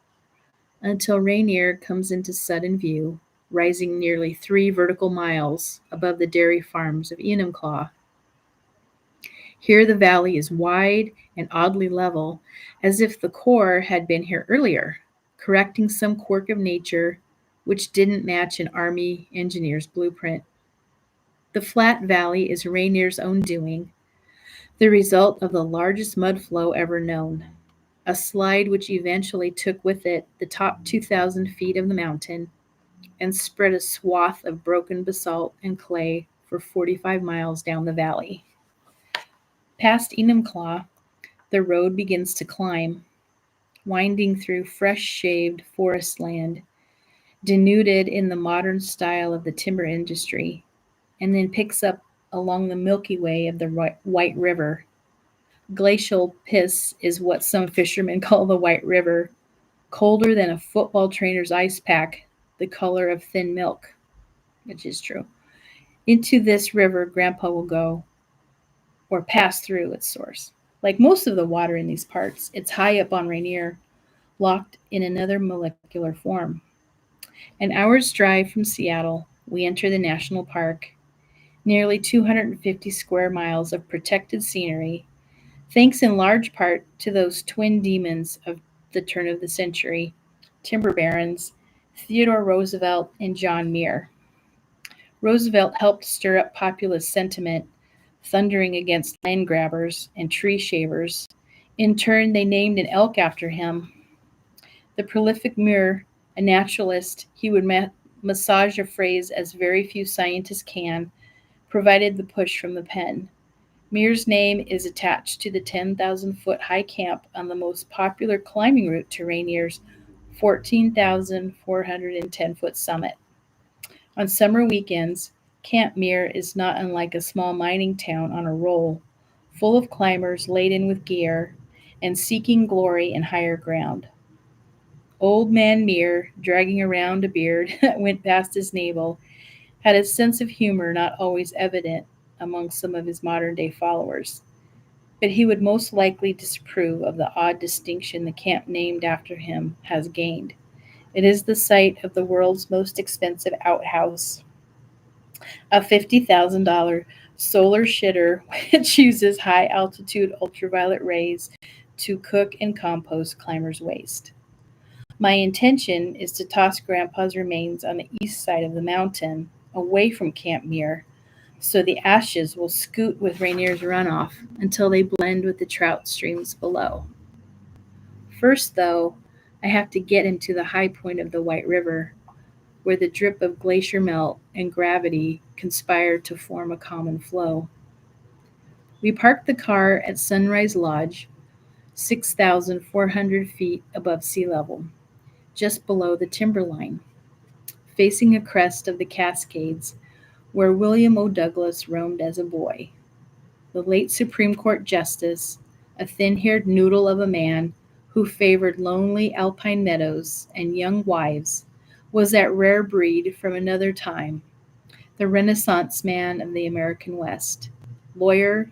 until Rainier comes into sudden view, rising nearly 3 vertical miles above the dairy farms of Enumclaw. Here the valley is wide and oddly level, as if the Corps had been here earlier, correcting some quirk of nature which didn't match an Army engineer's blueprint. The flat valley is Rainier's own doing, the result of the largest mud flow ever known, a slide which eventually took with it the top 2,000 feet of the mountain and spread a swath of broken basalt and clay for 45 miles down the valley. Past Enumclaw, the road begins to climb, winding through fresh-shaved forest land, denuded in the modern style of the timber industry, and then picks up along the Milky Way of the White River. Glacial piss is what some fishermen call the White River, colder than a football trainer's ice pack, the color of thin milk, which is true. Into this river Grandpa will go, or pass through its source. Like most of the water in these parts, it's high up on Rainier, locked in another molecular form. An hour's drive from Seattle, we enter the national park, nearly 250 square miles of protected scenery, thanks in large part to those twin demons of the turn of the century, timber barons, Theodore Roosevelt and John Muir. Roosevelt helped stir up populist sentiment, thundering against land grabbers and tree shavers. In turn, they named an elk after him. The prolific Muir, a naturalist, he would massage a phrase as very few scientists can, provided the push from the pen. Muir's name is attached to the 10,000-foot high camp on the most popular climbing route to Rainier's 14,410-foot summit. On summer weekends, Camp Muir is not unlike a small mining town on a roll, full of climbers laden with gear and seeking glory in higher ground. Old man Muir, dragging around a beard that went past his navel, had a sense of humor not always evident among some of his modern-day followers, but he would most likely disapprove of the odd distinction the camp named after him has gained. It is the site of the world's most expensive outhouse, a $50,000 solar shitter which uses high-altitude ultraviolet rays to cook and compost climbers' waste. My intention is to toss Grandpa's remains on the east side of the mountain, away from Camp Muir, so the ashes will scoot with Rainier's runoff until they blend with the trout streams below. First, though, I have to get him to the high point of the White River, where the drip of glacier melt and gravity conspire to form a common flow. We park the car at Sunrise Lodge, 6,400 feet above sea level, just below the timberline, facing a crest of the Cascades where William O. Douglas roamed as a boy. The late Supreme Court Justice, a thin-haired noodle of a man who favored lonely alpine meadows and young wives, was that rare breed from another time, the Renaissance man of the American West, lawyer,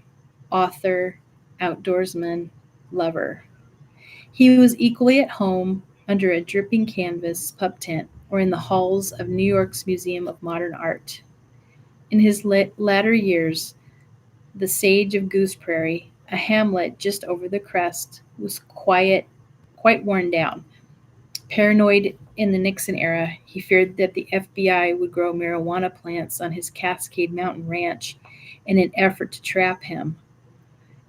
author, outdoorsman, lover. He was equally at home under a dripping canvas pup tent or in the halls of New York's Museum of Modern Art. In his latter years, the sage of Goose Prairie, a hamlet just over the crest, was quite worn down, Paranoid in the Nixon era, he feared that the FBI would grow marijuana plants on his Cascade Mountain ranch in an effort to trap him.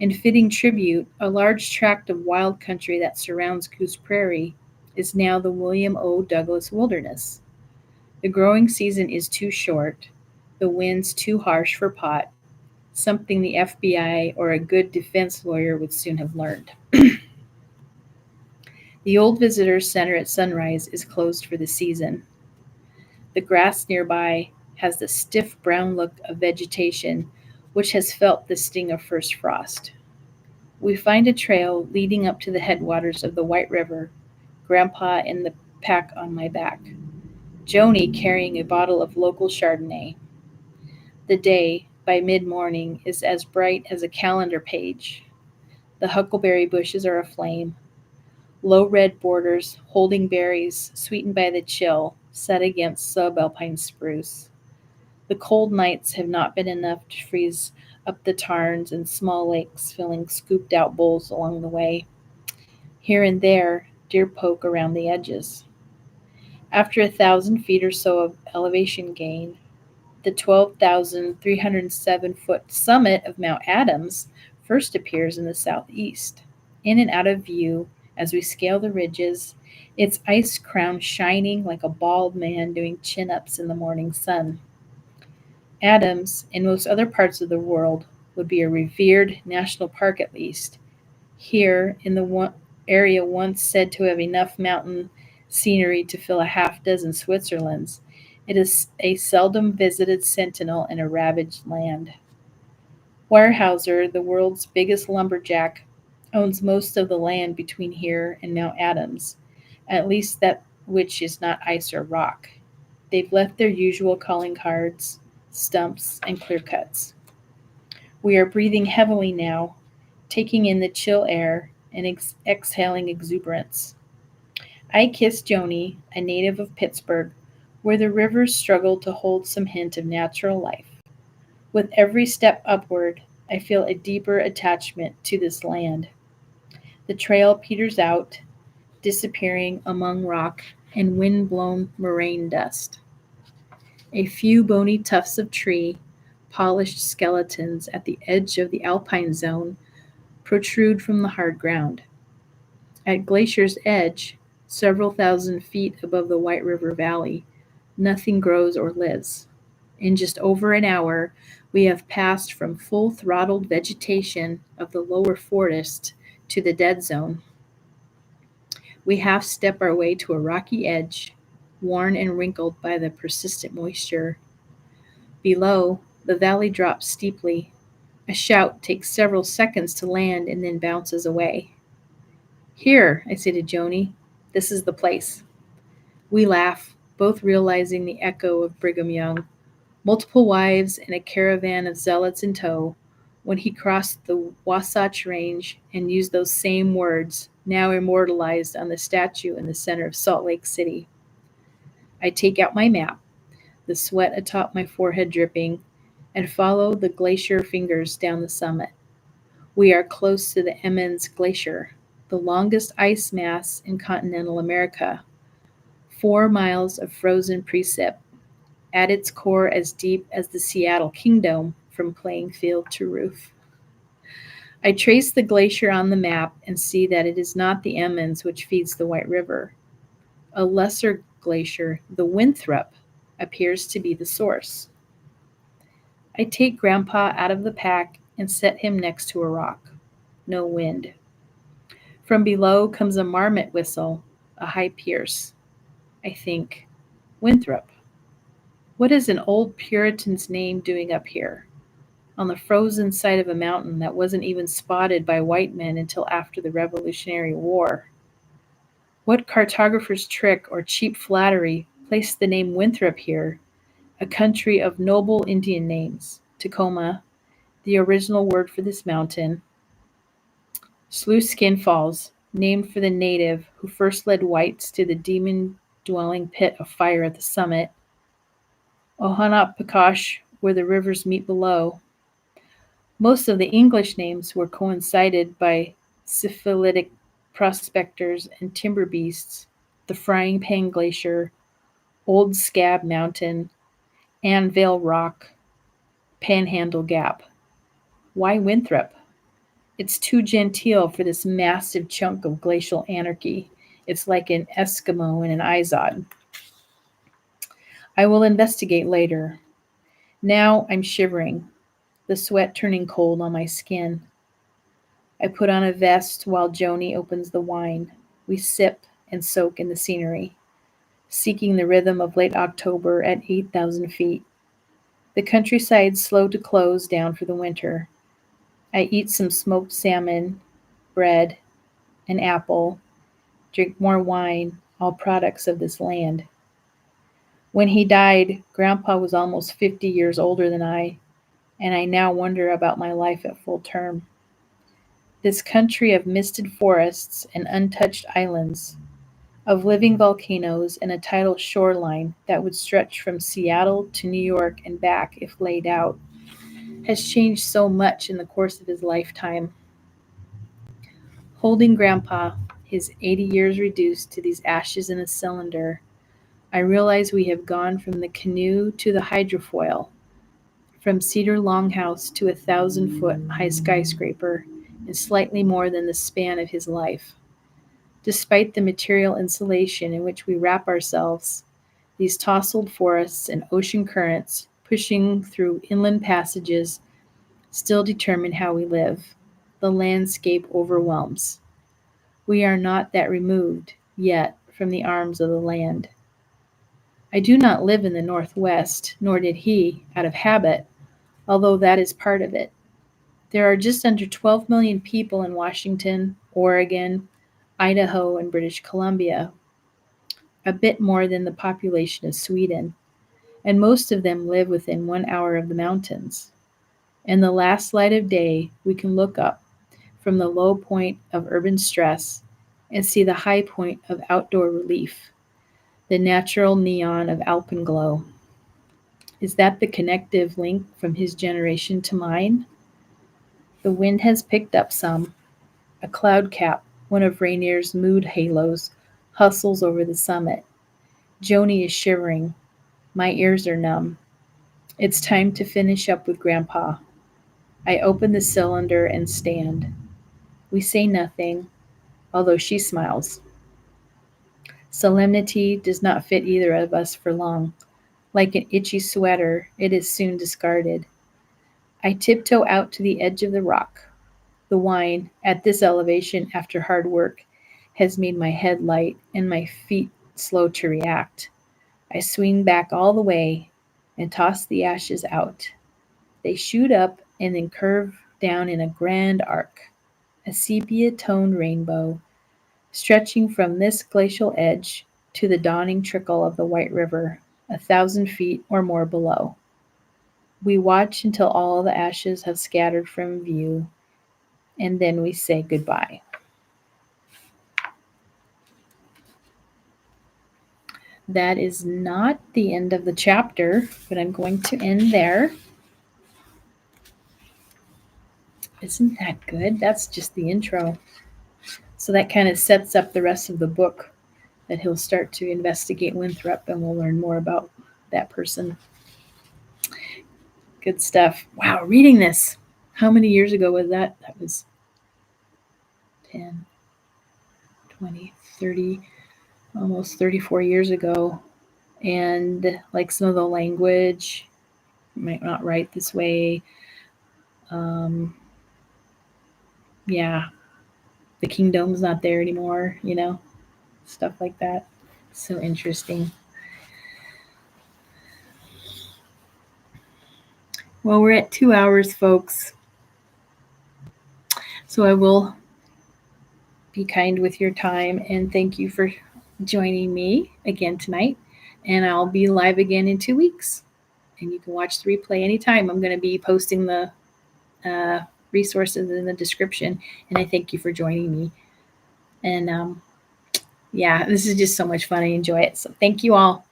In fitting tribute, a large tract of wild country that surrounds Goose Prairie is now the William O. Douglas Wilderness. The growing season is too short, the winds too harsh for pot, something the FBI or a good defense lawyer would soon have learned. The old visitor center at Sunrise is closed for the season. The grass nearby has the stiff brown look of vegetation which has felt the sting of first frost. We find a trail leading up to the headwaters of the White River, Grandpa and the pack on my back, Joni carrying a bottle of local Chardonnay. The day, by mid-morning, is as bright as a calendar page. The huckleberry bushes are aflame. Low red borders, holding berries sweetened by the chill, set against subalpine spruce. The cold nights have not been enough to freeze up the tarns and small lakes filling scooped out bowls along the way. Here and there, deer poke around the edges. After 1,000 feet or so of elevation gain, the 12,307-foot summit of Mount Adams first appears in the southeast. In and out of view, as we scale the ridges, its ice crown shining like a bald man doing chin-ups in the morning sun. Adams, in most other parts of the world, would be a revered national park at least. Here, in the area once said to have enough mountain scenery to fill a half-dozen Switzerlands, it is a seldom visited sentinel in a ravaged land. Weyerhaeuser, the world's biggest lumberjack, owns most of the land between here and Mount Adams, at least that which is not ice or rock. They've left their usual calling cards, stumps, and clear cuts. We are breathing heavily now, taking in the chill air and exhaling exuberance. I kiss Joni, a native of Pittsburgh, where the rivers struggle to hold some hint of natural life. With every step upward, I feel a deeper attachment to this land. The trail peters out, disappearing among rock and wind-blown moraine dust. A few bony tufts of tree, polished skeletons at the edge of the alpine zone, protrude from the hard ground. At Glacier's edge, several thousand feet above the White River Valley, nothing grows or lives. In just over an hour, we have passed from full-throttled vegetation of the lower forest to the dead zone. We half-step our way to a rocky edge, worn and wrinkled by the persistent moisture. Below, the valley drops steeply. A shout takes several seconds to land and then bounces away. Here, I say to Joni, this is the place. We laugh, both realizing the echo of Brigham Young, multiple wives and a caravan of zealots in tow, when he crossed the Wasatch Range and used those same words, now immortalized on the statue in the center of Salt Lake City. I take out my map, the sweat atop my forehead dripping, and follow the glacier fingers down the summit. We are close to the Emmons Glacier, the longest ice mass in continental America. 4 miles of frozen precip, at its core as deep as the Seattle Kingdom from playing field to roof. I trace the glacier on the map and see that it is not the Emmons which feeds the White River. A lesser glacier, the Winthrop, appears to be the source. I take Grandpa out of the pack and set him next to a rock. No wind. From below comes a marmot whistle, a high pierce. I think, Winthrop. What is an old Puritan's name doing up here, on the frozen side of a mountain that wasn't even spotted by white men until after the Revolutionary War? What cartographer's trick or cheap flattery placed the name Winthrop here, a country of noble Indian names? Tacoma, the original word for this mountain. Sluiskin Falls, named for the native who first led whites to the demon-dwelling pit of fire at the summit. Ohanapakash, where the rivers meet below. Most of the English names were coincided by syphilitic prospectors and timber beasts. the Frying Pan Glacier, Old Scab Mountain, Anvil Rock, Panhandle Gap. Why Winthrop? It's too genteel for this massive chunk of glacial anarchy. It's like an Eskimo in an Izod. I will investigate later. Now I'm shivering, the sweat turning cold on my skin. I put on a vest while Joni opens the wine. We sip and soak in the scenery, seeking the rhythm of late October at 8,000 feet. The countryside's slow to close down for the winter. I eat some smoked salmon, bread, an apple, drink more wine, all products of this land. When he died, Grandpa was almost 50 years older than I, and I now wonder about my life at full term. This country of misted forests and untouched islands, of living volcanoes and a tidal shoreline that would stretch from Seattle to New York and back if laid out, has changed so much in the course of his lifetime. Holding Grandpa, his 80 years reduced to these ashes in a cylinder, I realize we have gone from the canoe to the hydrofoil, from cedar longhouse to 1,000-foot high skyscraper, in slightly more than the span of his life. Despite the material insulation in which we wrap ourselves, these tousled forests and ocean currents pushing through inland passages still determine how we live. The landscape overwhelms. We are not that removed yet from the arms of the land. I do not live in the Northwest, nor did he, out of habit, although that is part of it. There are just under 12 million people in Washington, Oregon, Idaho, and British Columbia, a bit more than the population of Sweden, and most of them live within 1 hour of the mountains. In the last light of day, we can look up from the low point of urban stress and see the high point of outdoor relief, the natural neon of alpenglow. Is that the connective link from his generation to mine? The wind has picked up some. A cloud cap, one of Rainier's mood halos, hustles over the summit. Joni is shivering. My ears are numb. It's time to finish up with Grandpa. I open the cylinder and stand. We say nothing, although she smiles. Solemnity does not fit either of us for long. Like an itchy sweater, it is soon discarded. I tiptoe out to the edge of the rock. The wine, at this elevation after hard work, has made my head light and my feet slow to react. I swing back all the way and toss the ashes out. They shoot up and then curve down in a grand arc, a sepia-toned rainbow, stretching from this glacial edge to the dawning trickle of the White River, 1,000 feet or more below. We watch until all the ashes have scattered from view, and then we say goodbye. That is not the end of the chapter, but I'm going to end there. Isn't that good? That's just the intro. So that kind of sets up the rest of the book, that he'll start to investigate Winthrop, and we'll learn more about that person. Good stuff. Wow, reading this. How many years ago was that? That was 10, 20, 30, almost 34 years ago. And like some of the language, might not write this way. Yeah, the kingdom's not there anymore, stuff like that. So interesting. Well, we're at 2 hours, folks. So I will be kind with your time, and thank you for joining me again tonight. And I'll be live again in 2 weeks. And you can watch the replay anytime. I'm going to be posting the resources in the description. And I thank you for joining me. And yeah, this is just so much fun. I enjoy it. So thank you all.